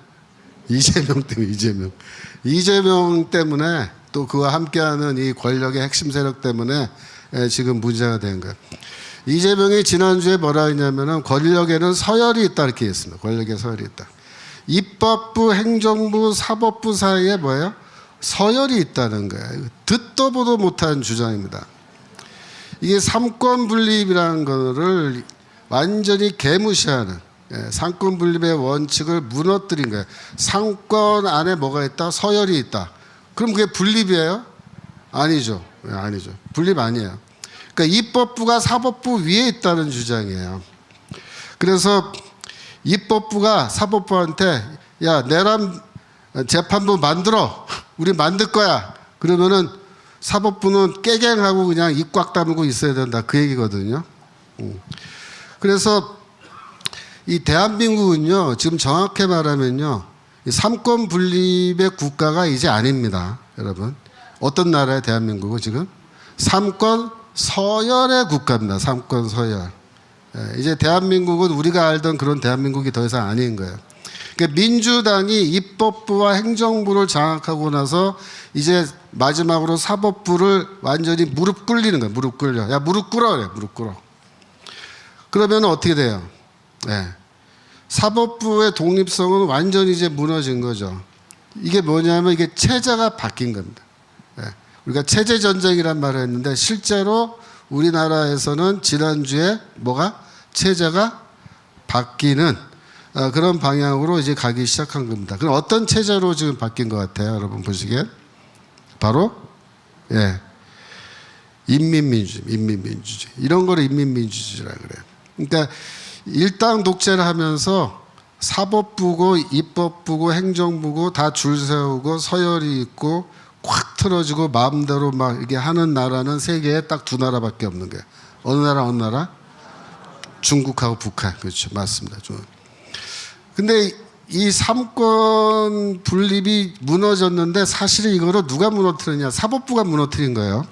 Speaker 1: 이재명 때문에. 이재명 때문에 또 그와 함께하는 이 권력의 핵심 세력 때문에 지금 문제가 된 거예요. 이재명이 지난주에 뭐라 했냐면은 권력에는 서열이 있다 이렇게 했습니다. 권력에 서열이 있다. 입법부, 행정부, 사법부 사이에 뭐예요? 서열이 있다는 거예요. 듣도 보도 못한 주장입니다. 이게 삼권 분립이라는 거를 완전히 개무시하는, 상권 분립의 원칙을 무너뜨린 거예요. 상권 안에 뭐가 있다? 서열이 있다. 그럼 그게 분립이에요? 아니죠. 아니죠. 분립 아니에요. 그러니까 입법부가 사법부 위에 있다는 주장이에요. 그래서 입법부가 사법부한테 야, 내란 재판부 만들어. 우리 만들 거야. 그러면은 사법부는 깨갱하고 그냥 입 꽉 다물고 있어야 된다. 그 얘기거든요. 그래서 이 대한민국은요, 지금 정확히 말하면요, 이 삼권 분립의 국가가 이제 아닙니다. 여러분. 어떤 나라예요, 대한민국은 지금? 삼권 서열의 국가입니다. 삼권 서열. 이제 대한민국은 우리가 알던 그런 대한민국이 더 이상 아닌 거예요. 그러니까 민주당이 입법부와 행정부를 장악하고 나서 이제 마지막으로 사법부를 완전히 무릎 꿇리는 거예요. 무릎 꿇려. 야, 무릎 꿇어. 그래. 무릎 꿇어. 그러면 어떻게 돼요? 사법부의 독립성은 완전히 이제 무너진 거죠. 이게 뭐냐면 이게 체제가 바뀐 겁니다. 우리가 체제 전쟁이란 말을 했는데 실제로 우리나라에서는 지난주에 뭐가 체제가 바뀌는 그런 방향으로 이제 가기 시작한 겁니다. 그럼 어떤 체제로 지금 바뀐 것 같아요? 여러분 보시기엔 바로 인민민주주의 이런 거를 인민민주주의라 그래요. 그러니까 일당 독재를 하면서 사법부고 입법부고 행정부고 다 줄 세우고 서열이 있고 콱 틀어지고 마음대로 막 이게 하는 나라는 세계에 딱 두 나라밖에 없는 거예요. 어느 나라 어느 나라? 중국하고 북한. 그렇죠. 맞습니다. 근데 이 삼권 분립이 무너졌는데 사실은 이거를 누가 무너뜨리냐? 사법부가 무너뜨린 거예요.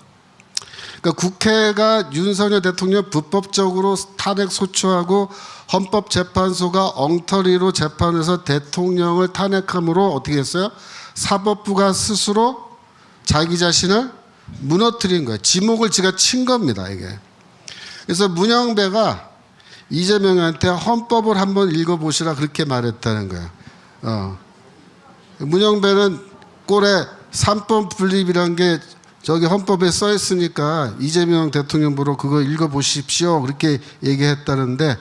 Speaker 1: 그러니까 국회가 윤석열 대통령 불법적으로 탄핵 소추하고 헌법재판소가 엉터리로 재판해서 대통령을 탄핵함으로 어떻게 했어요? 사법부가 스스로 자기 자신을 무너뜨린 거예요. 지목을 지가 친 겁니다, 이게. 그래서 문영배가 이재명한테 헌법을 한번 읽어보시라 그렇게 말했다는 거예요. 문영배는 꼴에 삼권 분립이란 게 저기 헌법에 써 있으니까 이재명 대통령 보러 그거 읽어보십시오. 그렇게 얘기했다는데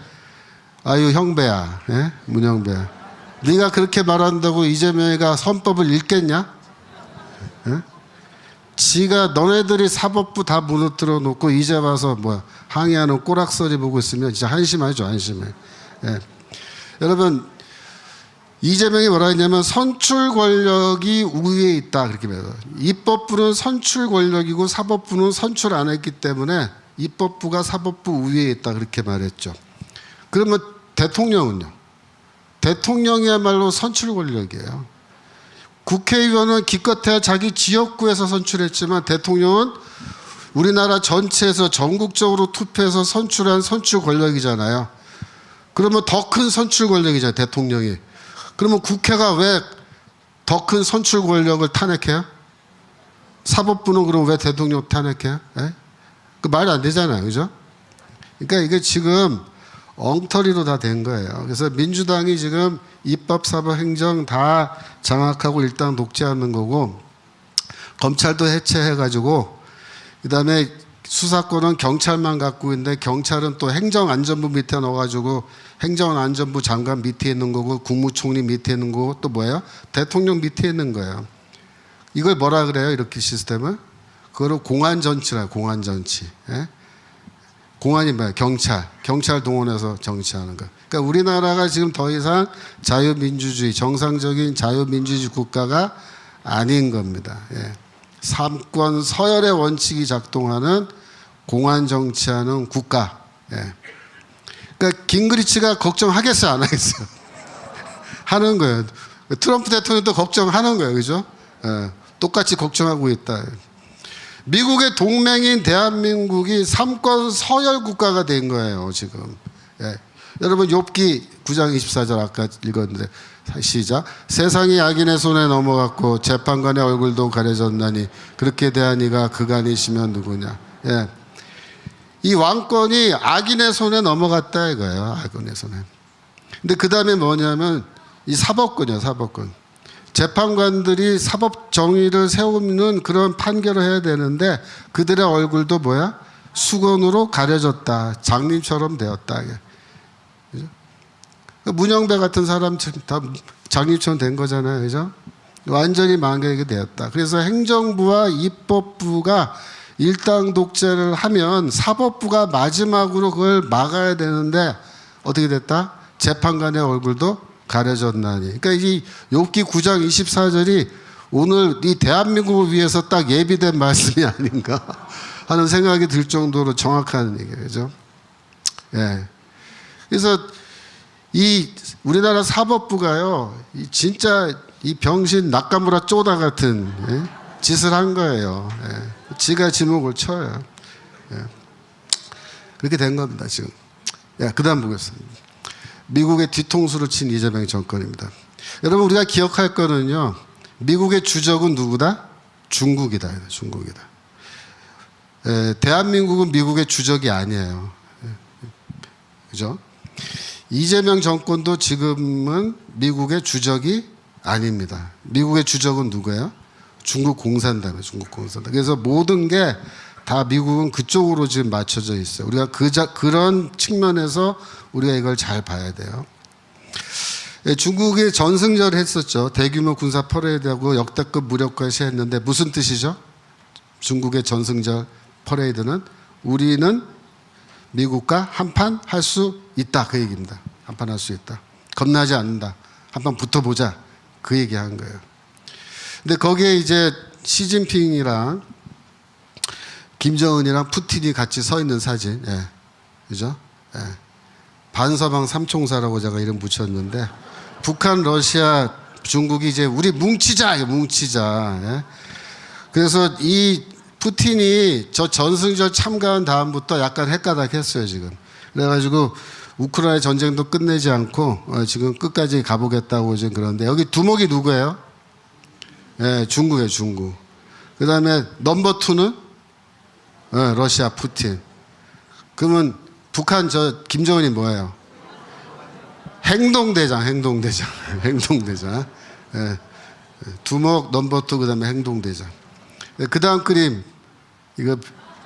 Speaker 1: 아유 형배야, 문영배야. 네가 그렇게 말한다고 이재명이가 헌법을 읽겠냐? 지가 너네들이 사법부 다 무너뜨려 놓고 이제 와서 뭐 항의하는 꼬락서리 보고 있으면 진짜 한심하죠, 한심해. 여러분 이재명이 뭐라 했냐면 선출 권력이 우위에 있다 그렇게 말해요. 입법부는 선출 권력이고 사법부는 선출 안 했기 때문에 입법부가 사법부 우위에 있다 그렇게 말했죠. 그러면 대통령은요? 대통령이야말로 선출 권력이에요. 국회의원은 기껏해야 자기 지역구에서 선출했지만 대통령은 우리나라 전체에서 전국적으로 투표해서 선출한 선출 권력이잖아요. 그러면 더 큰 선출 권력이잖아요, 대통령이. 그러면 국회가 왜 더 큰 선출 권력을 탄핵해요? 사법부는 그럼 왜 대통령 탄핵해요? 그 말이 안 되잖아요, 그죠? 그러니까 이게 지금 엉터리로 다 된 거예요. 그래서 민주당이 지금 입법, 사법, 행정 다 장악하고 일당 독재하는 거고 검찰도 해체해가지고 그다음에 수사권은 경찰만 갖고 있는데 경찰은 또 행정안전부 밑에 넣어가지고 행정안전부 장관 밑에 있는 거고 국무총리 밑에 있는 거고 또 뭐예요? 대통령 밑에 있는 거예요. 이걸 뭐라 그래요? 이렇게 시스템을? 그거를 공안정치라고 공안정치. 공안이 뭐야? 경찰 동원해서 정치하는 거. 그러니까 우리나라가 지금 더 이상 자유민주주의, 정상적인 자유민주주의 국가가 아닌 겁니다. 삼권 서열의 원칙이 작동하는 공안 정치하는 국가. 그러니까 깅그리치가 걱정하겠어요, 안 하겠어요? 하는 거예요. 트럼프 대통령도 걱정하는 거예요, 그죠? 똑같이 걱정하고 있다. 미국의 동맹인 대한민국이 삼권 서열 국가가 된 거예요, 지금. 여러분 욥기 9장 24절 아까 읽었는데 시작. 세상이 악인의 손에 넘어갔고 재판관의 얼굴도 가려졌나니 그렇게 대하니가 그간이시면 누구냐. 이 왕권이 악인의 손에 넘어갔다 이거예요. 악인의 손에. 근데 그 다음에 뭐냐면 이 사법권이에요. 사법권. 재판관들이 사법 정의를 세우는 그런 판결을 해야 되는데 그들의 얼굴도 뭐야? 수건으로 가려졌다. 장님처럼 되었다. 그죠? 문영배 같은 사람 다 장님처럼 된 거잖아요. 그죠? 완전히 망개가 되었다. 그래서 행정부와 입법부가 일당 독재를 하면 사법부가 마지막으로 그걸 막아야 되는데 어떻게 됐다? 재판관의 얼굴도 가려졌나니. 그러니까 이 욥기 9장 24절이 오늘 이 대한민국을 위해서 딱 예비된 말씀이 아닌가 하는 생각이 들 정도로 정확한 얘기예요. 그죠? 예. 그래서 이 우리나라 사법부가요, 진짜 이 병신 낙가무라 쪼다 같은 짓을 한 거예요. 지가 지목을 쳐요. 그렇게 된 겁니다, 지금. 그 다음 보겠습니다. 미국의 뒤통수를 친 이재명 정권입니다. 여러분, 우리가 기억할 거는요, 미국의 주적은 누구다? 중국이다. 중국이다. 대한민국은 미국의 주적이 아니에요. 그죠? 이재명 정권도 지금은 미국의 주적이 아닙니다. 미국의 주적은 누구예요? 중국 공산당이에요. 중국 공산당. 그래서 모든 게 다 미국은 그쪽으로 지금 맞춰져 있어요. 우리가 그런 측면에서 우리가 이걸 잘 봐야 돼요. 중국이 전승절을 했었죠. 대규모 군사 퍼레이드하고 역대급 무력화 시했는데 무슨 뜻이죠? 중국의 전승절 퍼레이드는 우리는 미국과 한판 할 수 있다. 그 얘기입니다. 한판 할 수 있다. 겁나지 않는다. 한판 붙어보자. 그 얘기 한 거예요. 근데 거기에 이제 시진핑이랑 김정은이랑 푸틴이 같이 서 있는 사진. 그죠? 반서방 삼총사라고 제가 이름 붙였는데 북한, 러시아, 중국이 이제 우리 뭉치자. 그래서 이 푸틴이 저 전승절 참가한 다음부터 약간 헷가닥했어요, 지금. 그래가지고 우크라이나 전쟁도 끝내지 않고 지금 끝까지 가보겠다고 지금 그러는데 여기 두목이 누구예요? 중국이에요, 중국. 그 다음에 넘버 투는 러시아 푸틴. 그러면 북한 저 김정은이 뭐예요? 행동대장. 두목 넘버 투 그다음에 행동대장. 그 다음 그림 이거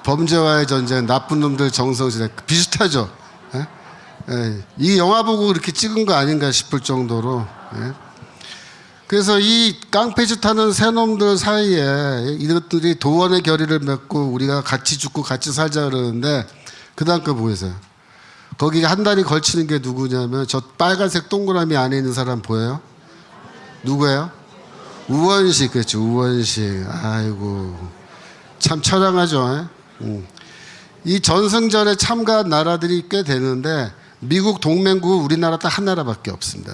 Speaker 1: 범죄와의 전쟁, 나쁜 놈들 정성시대 비슷하죠. 이 영화 보고 이렇게 찍은 거 아닌가 싶을 정도로. 그래서 이 깡패짓 하는 새놈들 사이에 이것들이 도원의 결의를 맺고 우리가 같이 죽고 같이 살자 그러는데 그 다음 거 보세요. 거기 한 다리 걸치는 게 누구냐면 저 빨간색 동그라미 안에 있는 사람 보여요? 누구예요? 우원식. 그렇죠. 우원식. 아이고 참 처량하죠. 이 전승절에 참가한 나라들이 꽤 되는데 미국 동맹국 우리나라 딱 한 나라밖에 없습니다.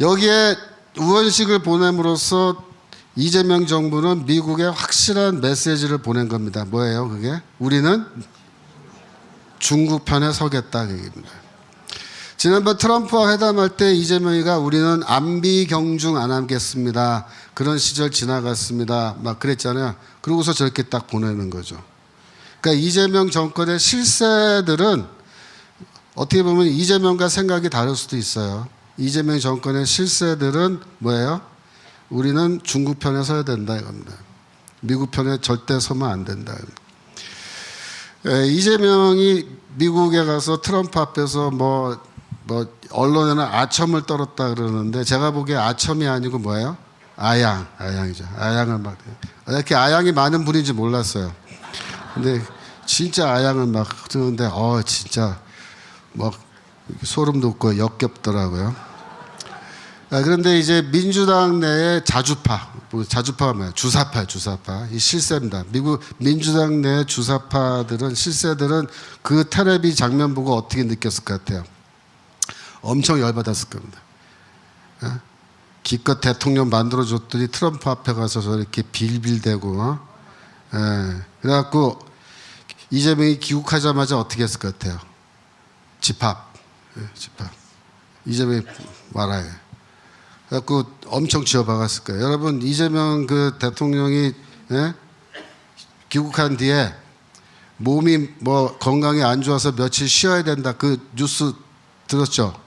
Speaker 1: 여기에 우원식을 보냄으로써 이재명 정부는 미국에 확실한 메시지를 보낸 겁니다. 뭐예요 그게? 우리는 중국 편에 서겠다 그 얘기입니다. 지난번 트럼프와 회담할 때 이재명이가 우리는 안비 경중 안 하겠습니다. 그런 시절 지나갔습니다. 막 그랬잖아요. 그러고서 저렇게 딱 보내는 거죠. 그러니까 이재명 정권의 실세들은 어떻게 보면 이재명과 생각이 다를 수도 있어요. 이재명 정권의 실세들은 뭐예요? 우리는 중국 편에 서야 된다 이겁니다. 미국 편에 절대 서면 안 된다. 이재명이 미국에 가서 트럼프 앞에서 뭐 언론에는 아첨을 떨었다 그러는데 제가 보기에 아첨이 아니고 뭐예요? 아양이죠. 아양을 막 이렇게 아양이 많은 분인지 몰랐어요. 근데 진짜 아양을 막 뜨는데 진짜 막 소름 돋고 역겹더라고요. 그런데 이제 민주당 내에 자주파가 뭐야? 주사파. 이 실세입니다. 미국 민주당 내 주사파들은 실세들은 그 텔레비 장면 보고 어떻게 느꼈을 것 같아요? 엄청 열받았을 겁니다. 기껏 대통령 만들어줬더니 트럼프 앞에 가서 저렇게 빌빌대고 그래갖고 이재명이 귀국하자마자 어떻게 했을 것 같아요? 집합. 이재명이 와라. 그래갖고 엄청 쥐어박았을 거예요. 여러분 이재명 그 대통령이 귀국한 뒤에 몸이 건강이 안 좋아서 며칠 쉬어야 된다 그 뉴스 들었죠?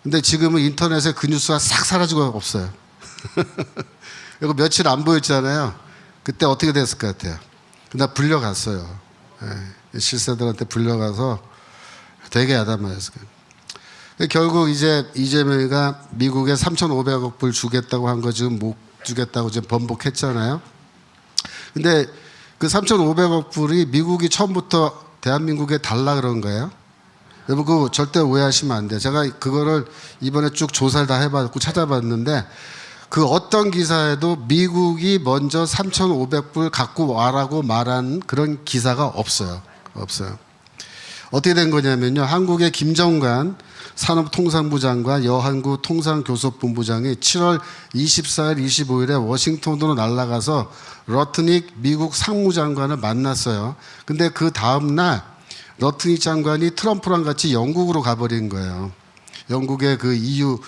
Speaker 1: 근데 지금은 인터넷에 그 뉴스가 싹 사라지고 없어요. 그리고 며칠 안 보였잖아요. 그때 어떻게 됐을 것 같아요? 근데 불려갔어요. 실세들한테 불려가서 되게 야단맞았어요. 결국 이제 이재명이가 미국에 3,500억 불 주겠다고 한 거 지금 못 주겠다고 지금 번복했잖아요. 근데 그 3,500억 불이 미국이 처음부터 대한민국에 달라 그런 거예요. 여러분 그거 절대 오해하시면 안 돼요. 제가 그거를 이번에 쭉 조사를 다 해봤고 찾아봤는데 그 어떤 기사에도 미국이 먼저 3,500불 갖고 와라고 말한 그런 기사가 없어요. 없어요. 어떻게 된 거냐면요. 한국의 김정관 산업통상부 장관 여한구 통상교섭본부장이 7월 24일, 25일에 워싱턴으로 날아가서 러트닉 미국 상무장관을 만났어요. 근데 그 다음날 러트닉 장관이 트럼프랑 같이 영국으로 가버린 거예요. 영국의 그 EU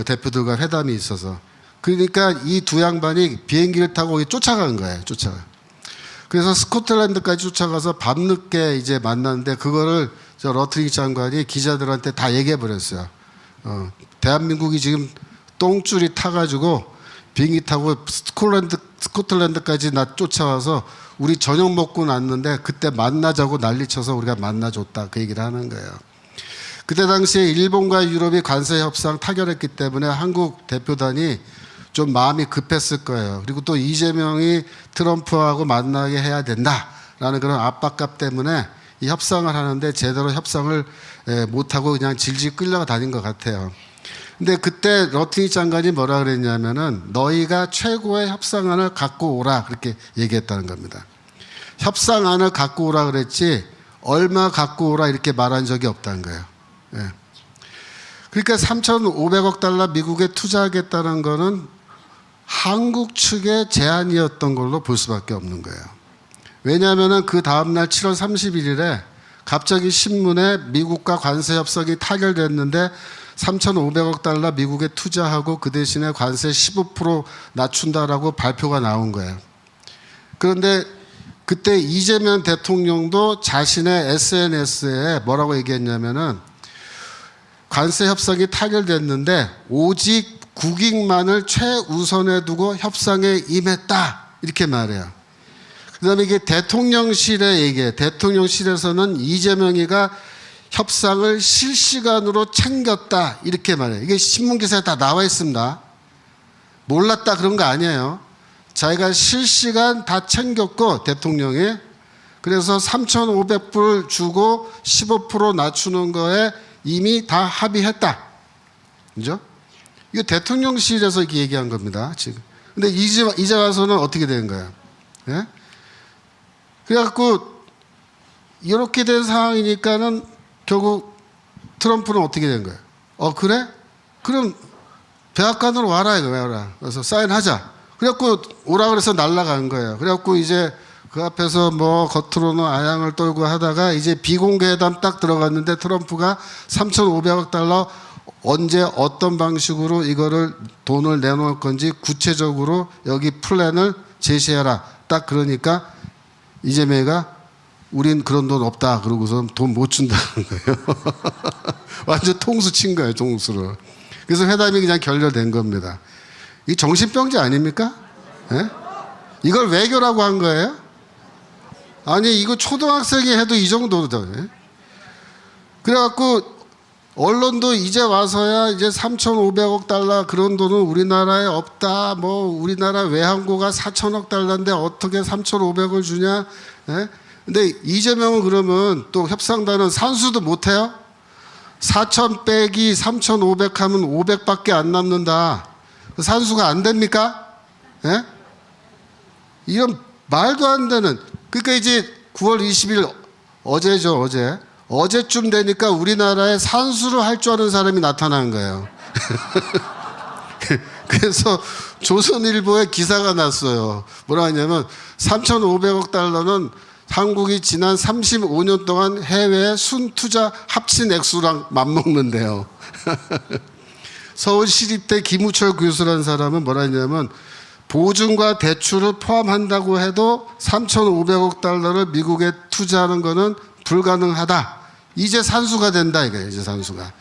Speaker 1: 대표들과 회담이 있어서. 그러니까 이 두 양반이 비행기를 타고 쫓아간 거예요. 그래서 스코틀랜드까지 쫓아가서 밤늦게 이제 만났는데 그거를 저 러트닉 장관이 기자들한테 다 얘기해 버렸어요. 대한민국이 지금 똥줄이 타가지고 비행기 타고 스코틀랜드까지 나 쫓아와서 우리 저녁 먹고 났는데 그때 만나자고 난리쳐서 우리가 만나줬다 그 얘기를 하는 거예요. 그때 당시에 일본과 유럽이 관세 협상 타결했기 때문에 한국 대표단이 좀 마음이 급했을 거예요. 그리고 또 이재명이 트럼프하고 만나게 해야 된다라는 그런 압박감 때문에 이 협상을 하는데 제대로 협상을 못하고 그냥 질질 끌려가 다닌 것 같아요. 근데 그때 러트닉 장관이 뭐라 그랬냐면은 너희가 최고의 협상안을 갖고 오라 그렇게 얘기했다는 겁니다. 협상안을 갖고 오라 그랬지 얼마 갖고 오라 이렇게 말한 적이 없다는 거예요. 그러니까 3,500억 달러 미국에 투자하겠다는 거는 한국 측의 제안이었던 걸로 볼 수밖에 없는 거예요. 왜냐하면 그 다음날 7월 31일에 갑자기 신문에 미국과 관세 협상이 타결됐는데 3,500억 달러 미국에 투자하고 그 대신에 관세 15% 낮춘다라고 발표가 나온 거예요. 그런데 그때 이재명 대통령도 자신의 SNS에 뭐라고 얘기했냐면은 관세 협상이 타결됐는데 오직 국익만을 최우선에 두고 협상에 임했다 이렇게 말해요. 그 다음에 이게 대통령실의 얘기예요. 대통령실에서는 이재명이가 협상을 실시간으로 챙겼다 이렇게 말해요. 이게 신문기사에 다 나와 있습니다. 몰랐다 그런 거 아니에요. 자기가 실시간 다 챙겼고 대통령이 그래서 3,500불 주고 15% 낮추는 거에 이미 다 합의했다. 그죠? 이거 대통령실에서 이렇게 얘기한 겁니다. 지금. 근데 이제 와서는 어떻게 된 거예요? 예? 그래갖고 이렇게 된 상황이니까는 결국 트럼프는 어떻게 된 거예요? 그래? 그럼 백악관으로 와라 이거야. 그래서 사인하자. 그래갖고 오라 그래서 날라간 거예요. 그래갖고 이제 그 앞에서 뭐 겉으로는 아양을 떨고 하다가 이제 비공개 회담 딱 들어갔는데 트럼프가 3,500억 달러 언제 어떤 방식으로 이거를 돈을 내놓을 건지 구체적으로 여기 플랜을 제시해라. 딱 그러니까 이재명이가 우린 그런 돈 없다. 그러고서 돈 못 준다는 거예요. 완전 통수 친 거예요. 통수를. 그래서 회담이 그냥 결렬된 겁니다. 이 정신병자 아닙니까? 예? 이걸 외교라고 한 거예요? 아니 이거 초등학생이 해도 이 정도다. 예? 그래갖고 언론도 이제 와서야 이제 3,500억 달러 그런 돈은 우리나라에 없다. 뭐 우리나라 외환고가 4천억 달러인데 어떻게 3,500을 주냐? 예? 근데 이재명은 그러면 또 협상단은 산수도 못해요? 4,000 빼기 3,500 하면 500밖에 안 남는다. 산수가 안 됩니까? 예? 이런 말도 안 되는. 그러니까 이제 9월 20일 어제죠, 어제. 어제쯤 되니까 우리나라에 산수를 할 줄 아는 사람이 나타난 거예요. 그래서 조선일보에 기사가 났어요. 뭐라 하냐면 3,500억 달러는 한국이 지난 35년 동안 해외 순투자 합친 액수랑 맞먹는데요. 서울시립대 김우철 교수라는 사람은 뭐라 했냐면 보증과 대출을 포함한다고 해도 3,500억 달러를 미국에 투자하는 거는 불가능하다. 이제 산수가 된다 이거예요. 이제 산수가.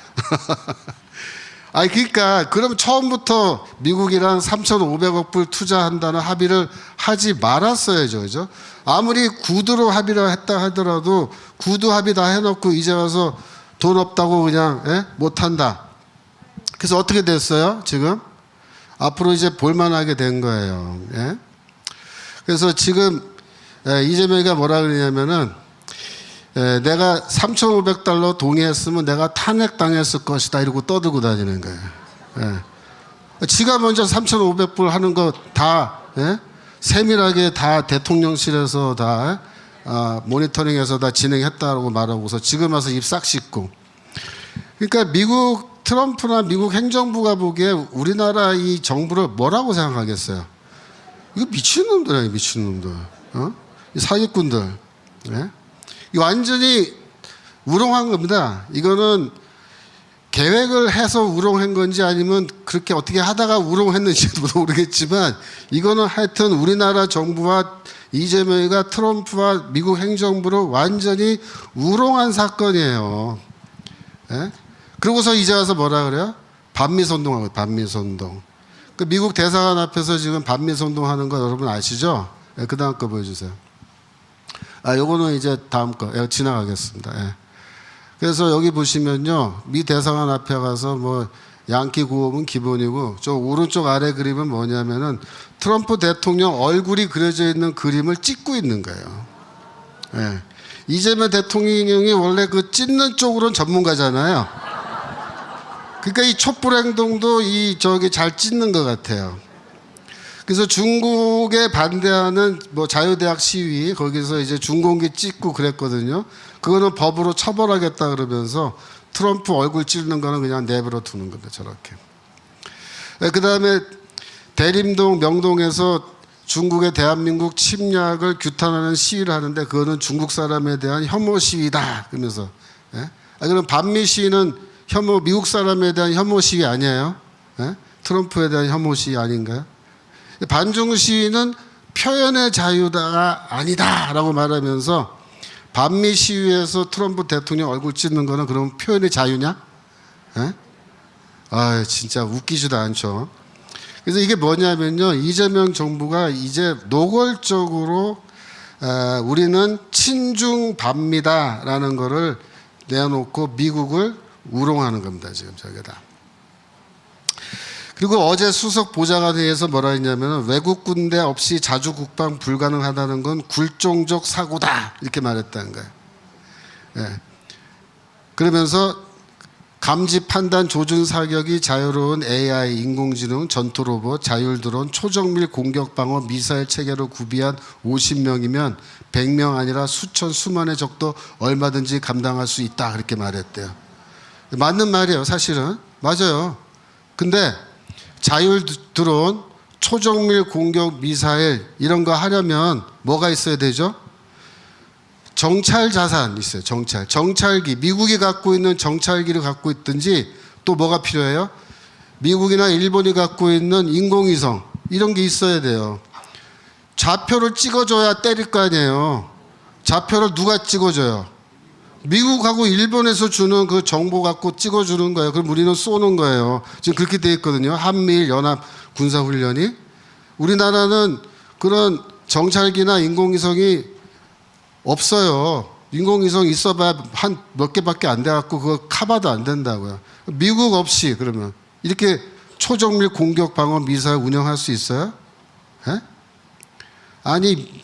Speaker 1: 아니 그러니까 그럼 처음부터 미국이랑 3,500억 불 투자한다는 합의를 하지 말았어야죠, 그죠? 아무리 구두로 합의를 했다 하더라도 구두 합의 다 해놓고 이제 와서 돈 없다고 그냥 못한다. 그래서 어떻게 됐어요? 지금 앞으로 이제 볼만하게 된 거예요. 예? 그래서 지금 이재명이가 뭐라 그러냐면은 내가 3,500달러 동의했으면 내가 탄핵당했을 것이다 이러고 떠들고 다니는 거예요. 예. 지가 먼저 3,500불 하는 거 다 세밀하게 다 대통령실에서 다 모니터링해서 다 진행했다고 말하고서 지금 와서 입 싹 씻고. 그러니까 미국 트럼프나 미국 행정부가 보기에 우리나라 이 정부를 뭐라고 생각하겠어요? 이거 미친놈들이야, 미친놈들. 이 사기꾼들. 예? 이 완전히 우롱한 겁니다. 이거는 계획을 해서 우롱한 건지 아니면 그렇게 어떻게 하다가 우롱했는지도 모르겠지만 이거는 하여튼 우리나라 정부와 이재명이가 트럼프와 미국 행정부를 완전히 우롱한 사건이에요. 예? 그러고서 이제 와서 뭐라 그래요? 반미선동하고 반미선동. 그 미국 대사관 앞에서 지금 반미선동 하는 거 여러분 아시죠? 예, 그 다음 거 보여주세요. 요거는 이제 다음 거 지나가겠습니다. 예. 그래서 여기 보시면요, 미 대사관 앞에 가서 뭐 양키 구호는 기본이고 저 오른쪽 아래 그림은 뭐냐면은 트럼프 대통령 얼굴이 그려져 있는 그림을 찍고 있는 거예요. 예. 이재명 대통령이 원래 그 찍는 쪽으로는 전문가잖아요. 그러니까 이 촛불 행동도 저기 잘 찍는 것 같아요. 그래서 중국에 반대하는 뭐 자유대학 시위 거기서 이제 중공기 찍고 그랬거든요. 그거는 법으로 처벌하겠다 그러면서 트럼프 얼굴 찌르는 거는 그냥 내버려 두는 겁니다. 저렇게. 그 다음에 대림동 명동에서 중국의 대한민국 침략을 규탄하는 시위를 하는데 그거는 중국 사람에 대한 혐오 시위다 그러면서. 그럼 반미 시위는 미국 사람에 대한 혐오 시위 아니에요? 트럼프에 대한 혐오 시위 아닌가요? 반중 시위는 표현의 자유가 아니다라고 말하면서 반미 시위에서 트럼프 대통령 얼굴 찢는 거는 그럼 표현의 자유냐? 진짜 웃기지도 않죠. 그래서 이게 뭐냐면요, 이재명 정부가 이제 노골적으로 우리는 친중 반미다라는 거를 내놓고 미국을 우롱하는 겁니다. 지금 저기다. 그리고 어제 수석 보좌관회의에서 뭐라 했냐면 외국 군대 없이 자주 국방 불가능하다는 건 굴종적 사고다 이렇게 말했다는 거예요. 예. 그러면서 감지 판단 조준 사격이 자유로운 AI 인공지능 전투 로봇 자율 드론 초정밀 공격 방어 미사일 체계로 구비한 50명이면 100명 아니라 수천 수만의 적도 얼마든지 감당할 수 있다 그렇게 말했대요. 맞는 말이에요. 사실은 맞아요. 근데 자율 드론, 초정밀 공격 미사일 이런 거 하려면 뭐가 있어야 되죠? 정찰 자산 있어요. 정찰기. 미국이 갖고 있는 정찰기를 갖고 있든지 또 뭐가 필요해요? 미국이나 일본이 갖고 있는 인공위성 이런 게 있어야 돼요. 좌표를 찍어줘야 때릴 거 아니에요. 좌표를 누가 찍어줘요? 미국하고 일본에서 주는 그 정보 갖고 찍어주는 거예요. 그럼 우리는 쏘는 거예요. 지금 그렇게 돼 있거든요. 한미일 연합 군사훈련이. 우리나라는 그런 정찰기나 인공위성이 없어요. 인공위성 있어봐야 한 몇 개밖에 안 돼갖고 그거 커버도 안 된다고요. 미국 없이 그러면 이렇게 초정밀 공격 방어 미사일 운영할 수 있어요? 에? 아니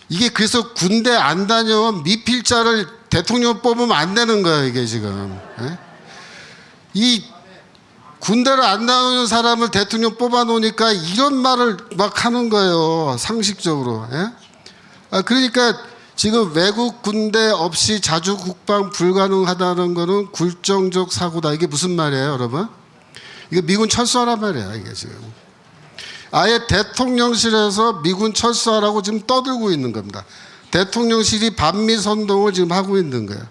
Speaker 1: 이게 그래서 군대 안 다녀온 미필자를 대통령 뽑으면 안 되는 거예요, 이게 지금. 예? 이 군대를 안 나오는 사람을 대통령 뽑아 놓으니까 이런 말을 막 하는 거예요, 상식적으로. 예? 그러니까 지금 외국 군대 없이 자주 국방 불가능하다는 거는 굴종적 사고다. 이게 무슨 말이에요, 여러분? 이게 미군 철수하란 말이에요, 이게 지금. 아예 대통령실에서 미군 철수하라고 지금 떠들고 있는 겁니다. 대통령실이 반미 선동을 지금 하고 있는 거예요.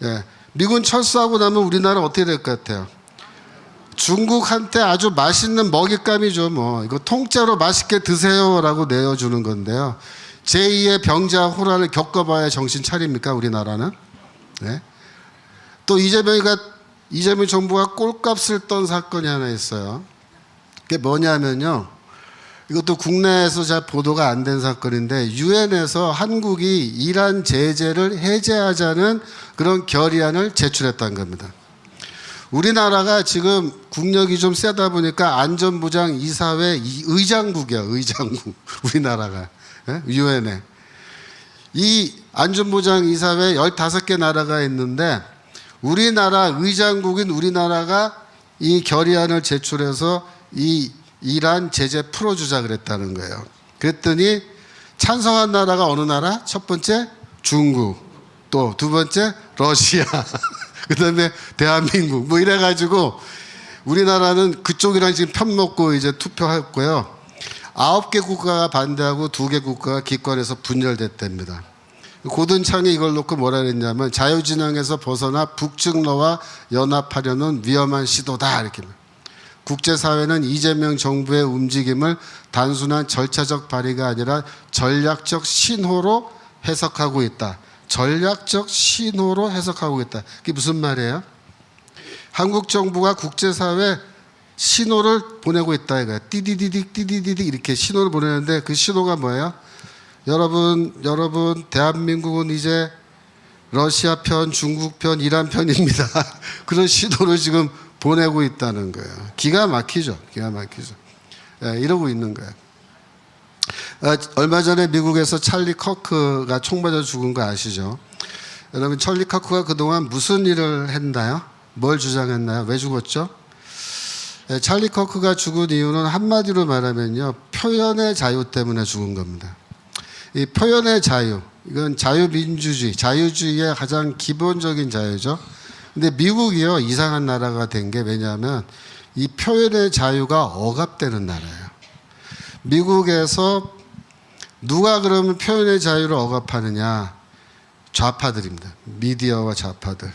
Speaker 1: 예. 미군 철수하고 나면 우리나라 어떻게 될 것 같아요? 중국한테 아주 맛있는 먹잇감이죠. 뭐 이거 통째로 맛있게 드세요라고 내어주는 건데요. 제2의 병자 호란을 겪어봐야 정신 차립니까 우리나라는? 예. 또 이재명이가 이재명 정부가 꼴값을 떤 사건이 하나 있어요. 그게 뭐냐면요. 이것도 국내에서 잘 보도가 안 된 사건인데 유엔에서 한국이 이란 제재를 해제하자는 그런 결의안을 제출했다는 겁니다. 우리나라가 지금 국력이 좀 세다 보니까 안전보장 이사회 의장국이야, 의장국. 우리나라가. 유엔에. 이 안전보장 이사회 15개 나라가 있는데 우리나라 의장국인 우리나라가 이 결의안을 제출해서 이 이란 제재 풀어주자 그랬다는 거예요. 그랬더니 찬성한 나라가 어느 나라? 첫 번째 중국, 또 두 번째 러시아, 그 다음에 대한민국 뭐 이래가지고 우리나라는 그쪽이랑 지금 편먹고 이제 투표했고요. 9개 국가가 반대하고 2개 국가가 기권해서 분열됐답니다. 고든창이 이걸 놓고 뭐라 그랬냐면 자유진영에서 벗어나 북측러와 연합하려는 위험한 시도다 이렇게. 국제사회는 이재명 정부의 움직임을 단순한 절차적 발의가 아니라 전략적 신호로 해석하고 있다. 전략적 신호로 해석하고 있다. 그게 무슨 말이에요? 한국 정부가 국제사회 신호를 보내고 있다 이거야. 띠디디딕 띠디디딕 이렇게 신호를 보내는데 그 신호가 뭐예요? 여러분 대한민국은 이제 러시아 편, 중국 편, 이란 편입니다. 그런 신호를 지금 보내고 있다는 거예요. 기가 막히죠. 기가 막히죠. 이러고 있는 거예요. 얼마 전에 미국에서 찰리 커크가 총 맞아 죽은 거 아시죠? 여러분 찰리 커크가 그동안 무슨 일을 했나요? 뭘 주장했나요? 왜 죽었죠? 찰리 커크가 죽은 이유는 한마디로 말하면요. 표현의 자유 때문에 죽은 겁니다. 이 표현의 자유, 이건 자유민주주의, 자유주의의 가장 기본적인 자유죠. 근데 미국이요, 이상한 나라가 된 게 왜냐하면 이 표현의 자유가 억압되는 나라예요. 미국에서 누가 그러면 표현의 자유를 억압하느냐? 좌파들입니다. 미디어와 좌파들.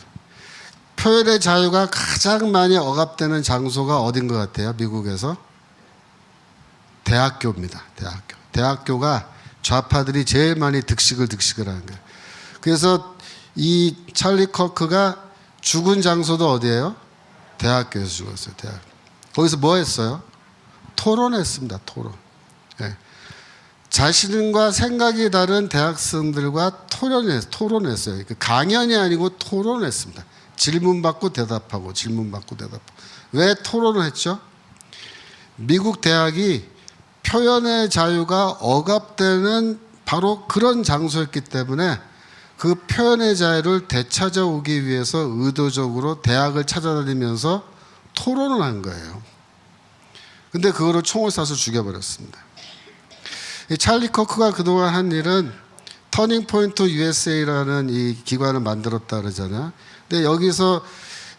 Speaker 1: 표현의 자유가 가장 많이 억압되는 장소가 어딘 것 같아요? 미국에서? 대학교입니다. 대학교. 대학교가 좌파들이 제일 많이 득식을 하는 거예요. 그래서 이 찰리 커크가 죽은 장소도 어디예요? 대학교에서 죽었어요. 대학. 거기서 뭐 했어요? 토론했습니다. 토론. 네. 자신과 생각이 다른 대학생들과 토론했어요. 강연이 아니고 토론했습니다. 질문 받고 대답하고 질문 받고 대답하고. 왜 토론을 했죠? 미국 대학이 표현의 자유가 억압되는 바로 그런 장소였기 때문에 그 표현의 자유를 되찾아오기 위해서 의도적으로 대학을 찾아다니면서 토론을 한 거예요. 근데 그거를 총을 쏴서 죽여버렸습니다. 이 찰리 커크가 그동안 한 일은 터닝 포인트 USA라는 이 기관을 만들었다 그러잖아요. 근데 여기서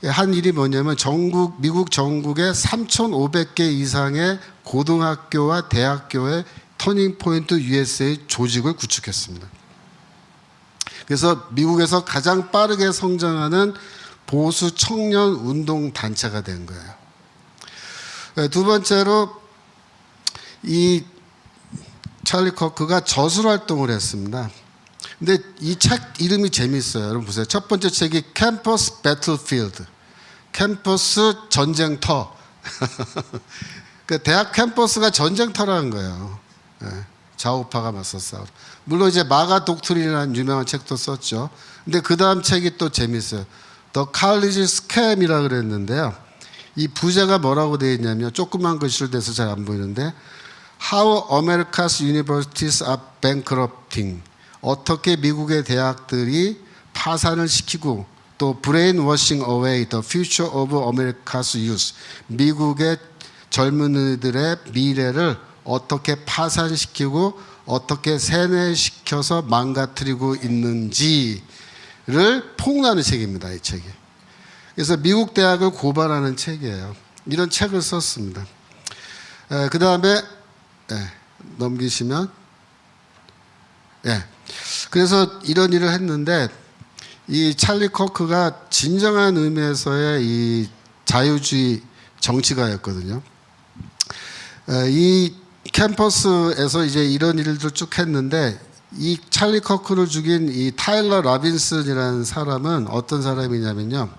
Speaker 1: 한 일이 뭐냐면 미국 전국에 3,500개 이상의 고등학교와 대학교의 터닝 포인트 USA 조직을 구축했습니다. 그래서 미국에서 가장 빠르게 성장하는 보수 청년 운동 단체가 된 거예요. 두 번째로 이 찰리 커크가 저술 활동을 했습니다. 근데 이 책 이름이 재밌어요. 여러분 보세요. 첫 번째 책이 캠퍼스 배틀필드, 캠퍼스 전쟁터. 그 대학 캠퍼스가 전쟁터라는 거예요. 좌우파가 맞서 싸우고. 물론 이제 마가 독트린이라는 유명한 책도 썼죠. 근데 그 다음 책이 또 재밌어요. The College Scam이라고 그랬는데요. 이 부제가 뭐라고 되어 있냐면 조그만 글씨로 돼서 잘 안 보이는데 How America's Universities are Bankrupting. 어떻게 미국의 대학들이 파산을 시키고 또 Brainwashing Away the Future of America's Youth. 미국의 젊은이들의 미래를 어떻게 파산시키고 어떻게 세뇌시켜서 망가뜨리고 있는지를 폭로하는 책입니다. 이 책이. 그래서 미국 대학을 고발하는 책이에요. 이런 책을 썼습니다. 그 다음에 넘기시면 그래서 이런 일을 했는데 이 찰리 커크가 진정한 의미에서의 이 자유주의 정치가였거든요. 이 캠퍼스에서 이제 이런 일들 쭉 했는데 이 찰리 커크를 죽인 이 타일러 라빈슨이라는 사람은 어떤 사람이냐면요.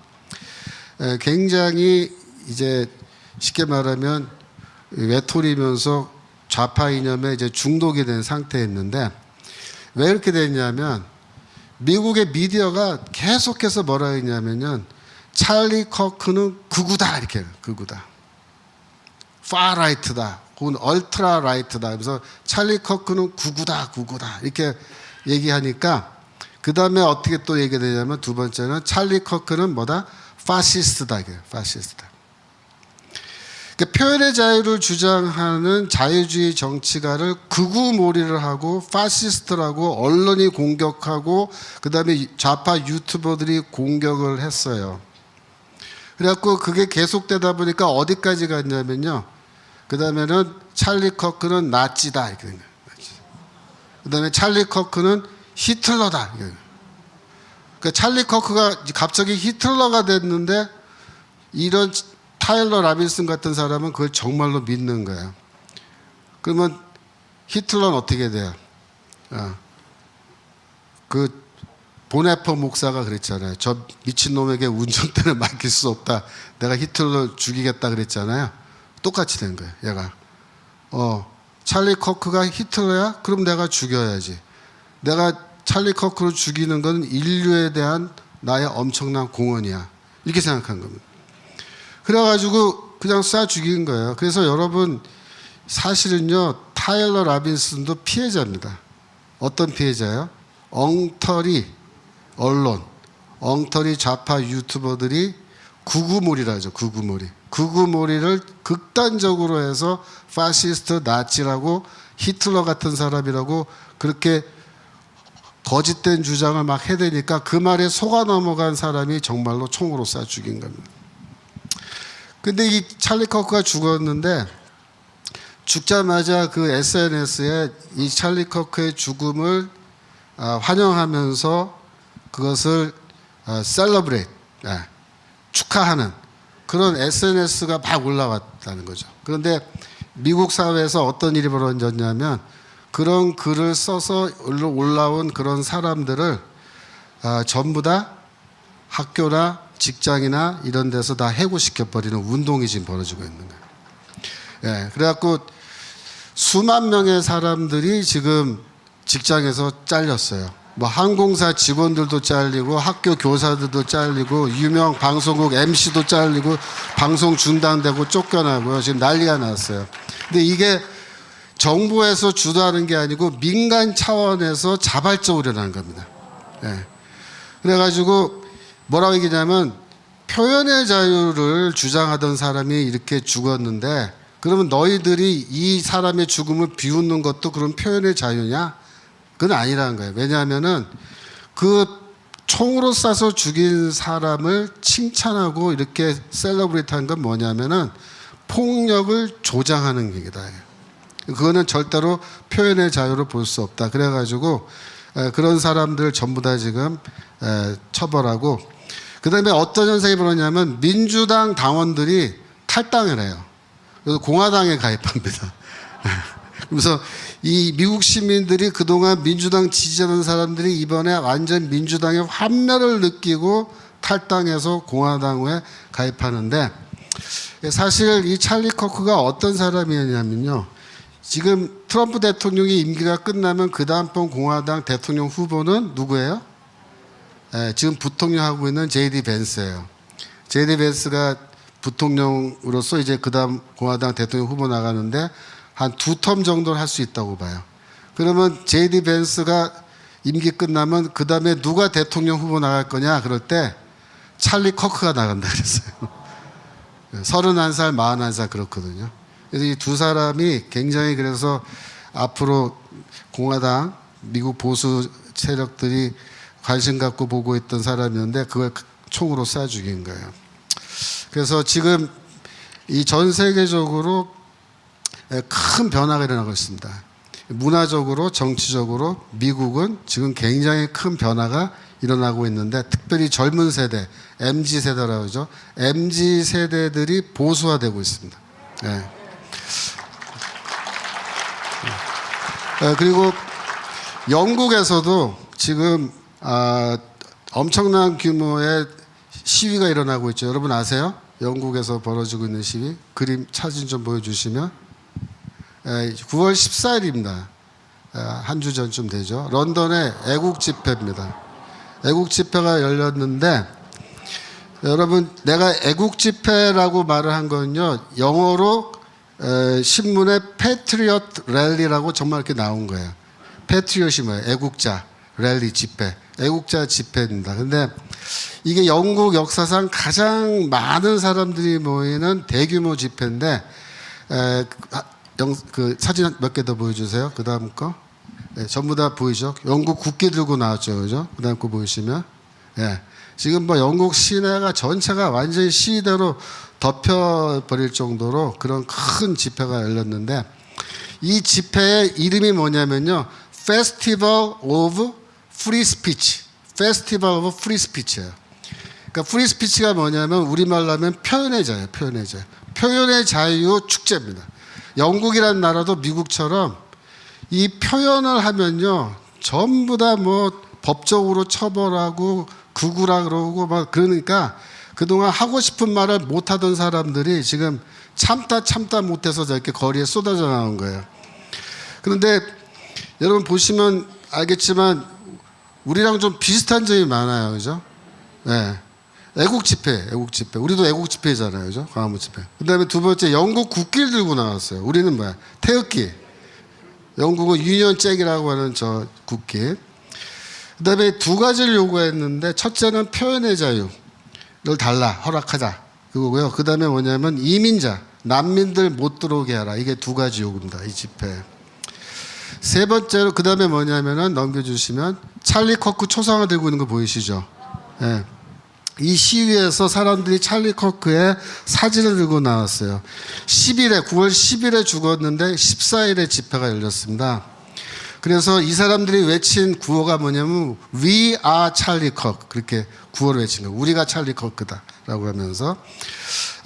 Speaker 1: 굉장히 이제 쉽게 말하면 외톨이면서 좌파 이념에 이제 중독이 된 상태였는데 왜 이렇게 됐냐면 미국의 미디어가 계속해서 뭐라 했냐면요. 찰리 커크는 극우다 이렇게 극우다. 파라이트다. 혹은 얼트라 라이트다. 그래서 찰리 커크는 극우다 이렇게 얘기하니까 그 다음에 어떻게 또 얘기되냐면 두 번째는 찰리 커크는 뭐다? 파시스트다. 파시스트다. 그러니까 표현의 자유를 주장하는 자유주의 정치가를 극우몰이를 하고 파시스트라고 언론이 공격하고 그 다음에 좌파 유튜버들이 공격을 했어요. 그래갖고 그게 계속되다 보니까 어디까지 갔냐면요. 그 다음에는 찰리 커크는 나치다. 이렇게 된 거예요. 그 다음에 찰리 커크는 히틀러다. 그러니까 찰리 커크가 갑자기 히틀러가 됐는데 이런 타일러 라빈슨 같은 사람은 그걸 정말로 믿는 거예요. 그러면 히틀러는 어떻게 돼요? 그 보네퍼 목사가 그랬잖아요. 저 미친놈에게 운전대를 맡길 수 없다. 내가 히틀러 죽이겠다 그랬잖아요. 똑같이 된 거예요. 얘가. 찰리 커크가 히틀러야? 그럼 내가 죽여야지. 내가 찰리 커크를 죽이는 건 인류에 대한 나의 엄청난 공헌이야. 이렇게 생각한 겁니다. 그래가지고 그냥 쏴 죽인 거예요. 그래서 여러분 사실은요. 타일러 라빈슨도 피해자입니다. 어떤 피해자요? 엉터리 언론, 엉터리 좌파 유튜버들이 극우몰이라 하죠. 극우몰이를 극단적으로 해서 파시스트 나치라고 히틀러 같은 사람이라고 그렇게 거짓된 주장을 막 해대니까 그 말에 속아 넘어간 사람이 정말로 총으로 쏴 죽인 겁니다. 근데 이 찰리 커크가 죽었는데 죽자마자 그 SNS에 이 찰리 커크의 죽음을 환영하면서 그것을 셀러브레이트 축하하는 그런 SNS가 막 올라왔다는 거죠. 그런데 미국 사회에서 어떤 일이 벌어졌냐면 그런 글을 써서 올라온 그런 사람들을 전부 다 학교나 직장이나 이런 데서 다 해고시켜버리는 운동이 지금 벌어지고 있는 거예요. 예, 그래갖고 수만 명의 사람들이 지금 직장에서 잘렸어요. 뭐 항공사 직원들도 잘리고 학교 교사들도 잘리고 유명 방송국 MC도 잘리고 방송 중단되고 쫓겨나고요. 지금 난리가 났어요. 근데 이게 정부에서 주도하는 게 아니고 민간 차원에서 자발적으로 일어나는 겁니다. 예. 그래가지고 뭐라고 얘기냐면 표현의 자유를 주장하던 사람이 이렇게 죽었는데 그러면 너희들이 이 사람의 죽음을 비웃는 것도 그런 표현의 자유냐? 그건 아니라는 거예요. 왜냐하면은 그 총으로 쏴서 죽인 사람을 칭찬하고 이렇게 셀러브레이트 하는 건 뭐냐면은 폭력을 조장하는 얘기다. 그거는 절대로 표현의 자유를 볼 수 없다. 그래가지고 그런 사람들 전부 다 지금 처벌하고 그 다음에 어떤 현상이 벌어졌냐면 민주당 당원들이 탈당을 해요. 그래서 공화당에 가입합니다. 그래서 이 미국 시민들이 그동안 민주당 지지하는 사람들이 이번에 완전 민주당의 환멸을 느끼고 탈당해서 공화당에 가입하는데 사실 이 찰리 커크가 어떤 사람이었냐면요. 지금 트럼프 대통령이 임기가 끝나면 그 다음번 공화당 대통령 후보는 누구예요? 지금 부통령 하고 있는 J.D. 벤스예요. J.D. 벤스가 부통령으로서 이제 그 다음 공화당 대통령 후보 나가는데 한 2텀 정도를 할 수 있다고 봐요. 그러면 J.D. 벤스가 임기 끝나면 그 다음에 누가 대통령 후보 나갈 거냐 그럴 때 찰리 커크가 나간다 그랬어요. 31살, 41살 그렇거든요. 그래서 이 두 사람이 굉장히 그래서 앞으로 공화당, 미국 보수 세력들이 관심 갖고 보고 있던 사람이었는데 그걸 총으로 쏴 죽인 거예요. 그래서 지금 이 전 세계적으로 큰 변화가 일어나고 있습니다. 문화적으로, 정치적으로 미국은 지금 굉장히 큰 변화가 일어나고 있는데 특별히 젊은 세대, MZ세대라고 하죠. MZ세대들이 보수화되고 있습니다. 네. 그리고 영국에서도 지금 엄청난 규모의 시위가 일어나고 있죠. 여러분 아세요? 영국에서 벌어지고 있는 시위. 그림 사진 좀 보여주시면 9월 14일입니다. 한 주 전쯤 되죠. 런던의 애국 집회입니다. 애국 집회가 열렸는데 여러분 내가 애국 집회라고 말을 한 거는요. 영어로 신문에 패트리엇 랠리라고 정말 이렇게 나온 거예요. 패트리엇이 뭐예요? 애국자 랠리 집회. 애국자 집회입니다. 근데 이게 영국 역사상 가장 많은 사람들이 모이는 대규모 집회인데 그 사진 몇 개 더 보여주세요. 그 다음 거. 전부 다 보이죠? 영국 국기 들고 나왔죠. 그죠? 그 다음 거 보이시면. 지금 뭐 영국 시내가 전체가 완전히 시위대로 덮여버릴 정도로 그런 큰 집회가 열렸는데 이 집회의 이름이 뭐냐면요. Festival of Free Speech. Festival of Free Speech예요. 그러니까 프리 스피치가 뭐냐면 우리말로 하면 표현의 자유, 표현의 자유. 표현의 자유 축제입니다. 영국이라는 나라도 미국처럼 이 표현을 하면요. 전부 다 뭐 법적으로 처벌하고 극우라 그러고 막 그러니까 그동안 하고 싶은 말을 못 하던 사람들이 지금 참다 못해서 저렇게 거리에 쏟아져 나온 거예요. 그런데 여러분 보시면 알겠지만 우리랑 좀 비슷한 점이 많아요. 그죠? 애국 집회. 우리도 애국 집회잖아요. 그죠? 광화문 집회. 그 다음에 두 번째, 영국 국기를 들고 나왔어요. 우리는 뭐야? 태극기. 영국은 유니언 잭이라고 하는 저 국기. 그 다음에 두 가지를 요구했는데, 첫째는 표현의 자유를 달라, 허락하자. 그거고요. 그 다음에 뭐냐면 이민자, 난민들 못 들어오게 하라. 이게 두 가지 요구입니다. 이 집회. 세 번째로, 그 다음에 뭐냐면은 넘겨주시면, 찰리 커크 초상화 들고 있는 거 보이시죠? 이 시위에서 사람들이 찰리 커크의 사진을 들고 나왔어요. 9월 10일에 죽었는데 14일에 집회가 열렸습니다. 그래서 이 사람들이 외친 구호가 뭐냐면 We are 찰리 커크. 그렇게 구호를 외친 거예요. 우리가 찰리 커크다 라고 하면서.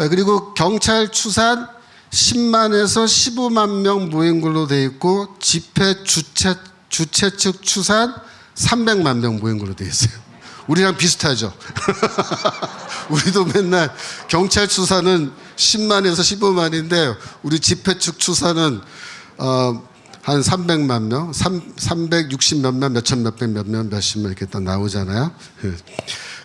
Speaker 1: 그리고 경찰 추산 10만에서 15만 명 모인 걸로 돼 있고 집회 주최 측 추산 300만 명 모인 걸로 돼 있어요. 우리랑 비슷하죠. 우리도 맨날 경찰 추산은 10만에서 15만인데 우리 집회 측 추산은 한 300만 명, 360 몇몇, 몇천 몇백 몇몇 몇십만 이렇게 딱 나오잖아요.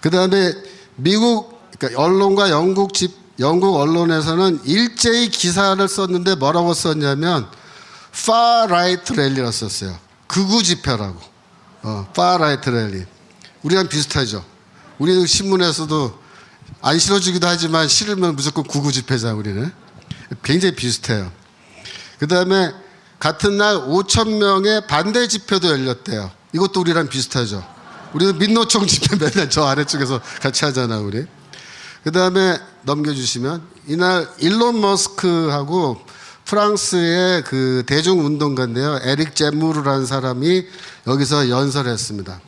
Speaker 1: 그 다음에 미국 그러니까 언론과 영국 언론에서는 일제히 기사를 썼는데 뭐라고 썼냐면 Far Right Rally라고 썼어요. 극우 집회라고. Far Right Rally. 우리랑 비슷하죠. 우리 신문에서도 안 실어주기도 하지만 싫으면 무조건 극우 집회자 우리는. 굉장히 비슷해요. 그 다음에 같은 날 5천 명의 반대 집회도 열렸대요. 이것도 우리랑 비슷하죠. 우리는 민노총 집회 맨날 저 아래쪽에서 같이 하잖아 우리. 그 다음에 넘겨주시면 이날 일론 머스크하고 프랑스의 그 대중운동가인데요. 에릭 제무르라는 사람이 여기서 연설했습니다.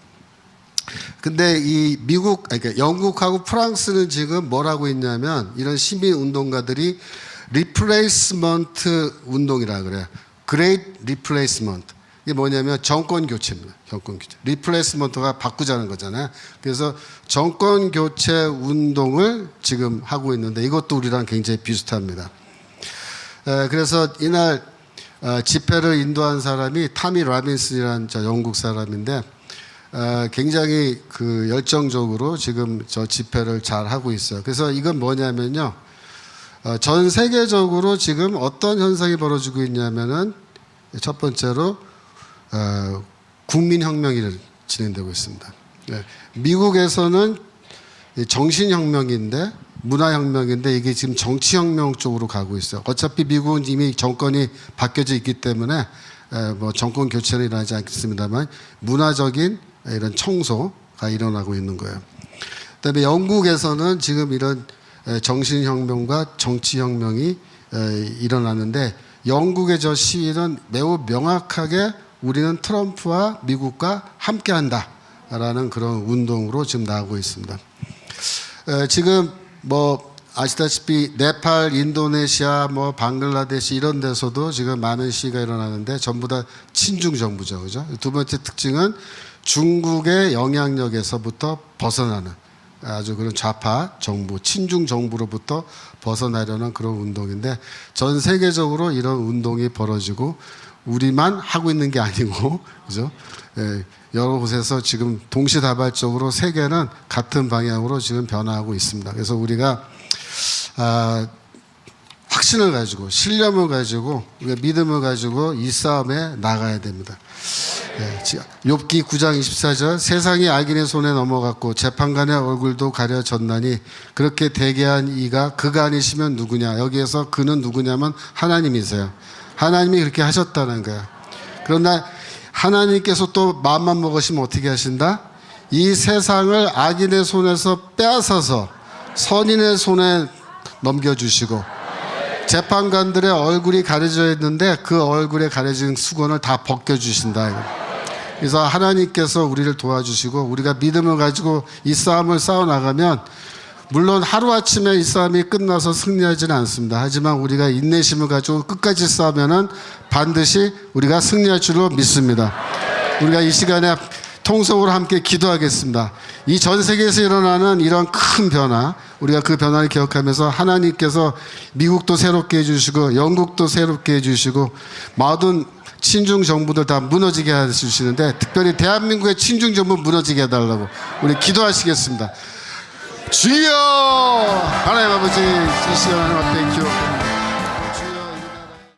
Speaker 1: 근데 이 그러니까 영국하고 프랑스는 지금 뭘 하고 있냐면 이런 시민 운동가들이 리플레이스먼트 운동이라 그래요. Great Replacement. 이게 뭐냐면 정권 교체입니다. 정권 교체. 리플레이스먼트가 바꾸자는 거잖아요. 그래서 정권 교체 운동을 지금 하고 있는데 이것도 우리랑 굉장히 비슷합니다. 그래서 이날 집회를 인도한 사람이 타미 라빈슨이라는 저 영국 사람인데 굉장히 그 열정적으로 지금 저 집회를 잘 하고 있어요. 그래서 이건 뭐냐면요. 전 세계적으로 지금 어떤 현상이 벌어지고 있냐면은 첫 번째로 국민혁명이 진행되고 있습니다. 미국에서는 정신혁명인데 문화혁명인데 이게 지금 정치혁명 쪽으로 가고 있어요. 어차피 미국은 이미 정권이 바뀌어져 있기 때문에 뭐 정권 교체는 일어나지 않겠습니다만 문화적인 이런 청소가 일어나고 있는 거예요. 그다음에 영국에서는 지금 이런 정신혁명과 정치혁명이 일어나는데 영국의 저 시위는 매우 명확하게 우리는 트럼프와 미국과 함께한다라는 그런 운동으로 지금 나오고 있습니다. 지금 뭐 아시다시피 네팔, 인도네시아, 뭐 방글라데시 이런 데서도 지금 많은 시위가 일어나는데 전부 다 친중 정부죠, 그죠? 두 번째 특징은 중국의 영향력에서부터 벗어나는 아주 그런 좌파 정부, 친중 정부로부터 벗어나려는 그런 운동인데 전 세계적으로 이런 운동이 벌어지고 우리만 하고 있는 게 아니고 그죠? 예, 여러 곳에서 지금 동시다발적으로 세계는 같은 방향으로 지금 변화하고 있습니다. 그래서 우리가 확신을 가지고 신념을 가지고 우리가 믿음을 가지고 이 싸움에 나가야 됩니다. 예, 욥기 9장 24절 세상이 악인의 손에 넘어갔고 재판관의 얼굴도 가려졌나니 그렇게 대개한 이가 그가 아니시면 누구냐. 여기에서 그는 누구냐면 하나님이세요. 하나님이 그렇게 하셨다는 거예요. 그러나 하나님께서 또 마음만 먹으시면 어떻게 하신다? 이 세상을 악인의 손에서 빼앗아서 선인의 손에 넘겨주시고 재판관들의 얼굴이 가려져 있는데 그 얼굴에 가려진 수건을 다 벗겨주신다. 그래서 하나님께서 우리를 도와주시고 우리가 믿음을 가지고 이 싸움을 싸워나가면 물론 하루아침에 이 싸움이 끝나서 승리하지는 않습니다. 하지만 우리가 인내심을 가지고 끝까지 싸우면은 반드시 우리가 승리할 줄로 믿습니다. 우리가 이 시간에 통성으로 함께 기도하겠습니다. 이 전 세계에서 일어나는 이런 큰 변화, 우리가 그 변화를 기억하면서 하나님께서 미국도 새롭게 해주시고 영국도 새롭게 해주시고 모든 친중 정부들 다 무너지게 해주시는데 특별히 대한민국의 친중 정부 무너지게 해달라고 우리 기도하시겠습니다. 주여 하나님 아버지 이 시간 하나님 앞에 기억합니다.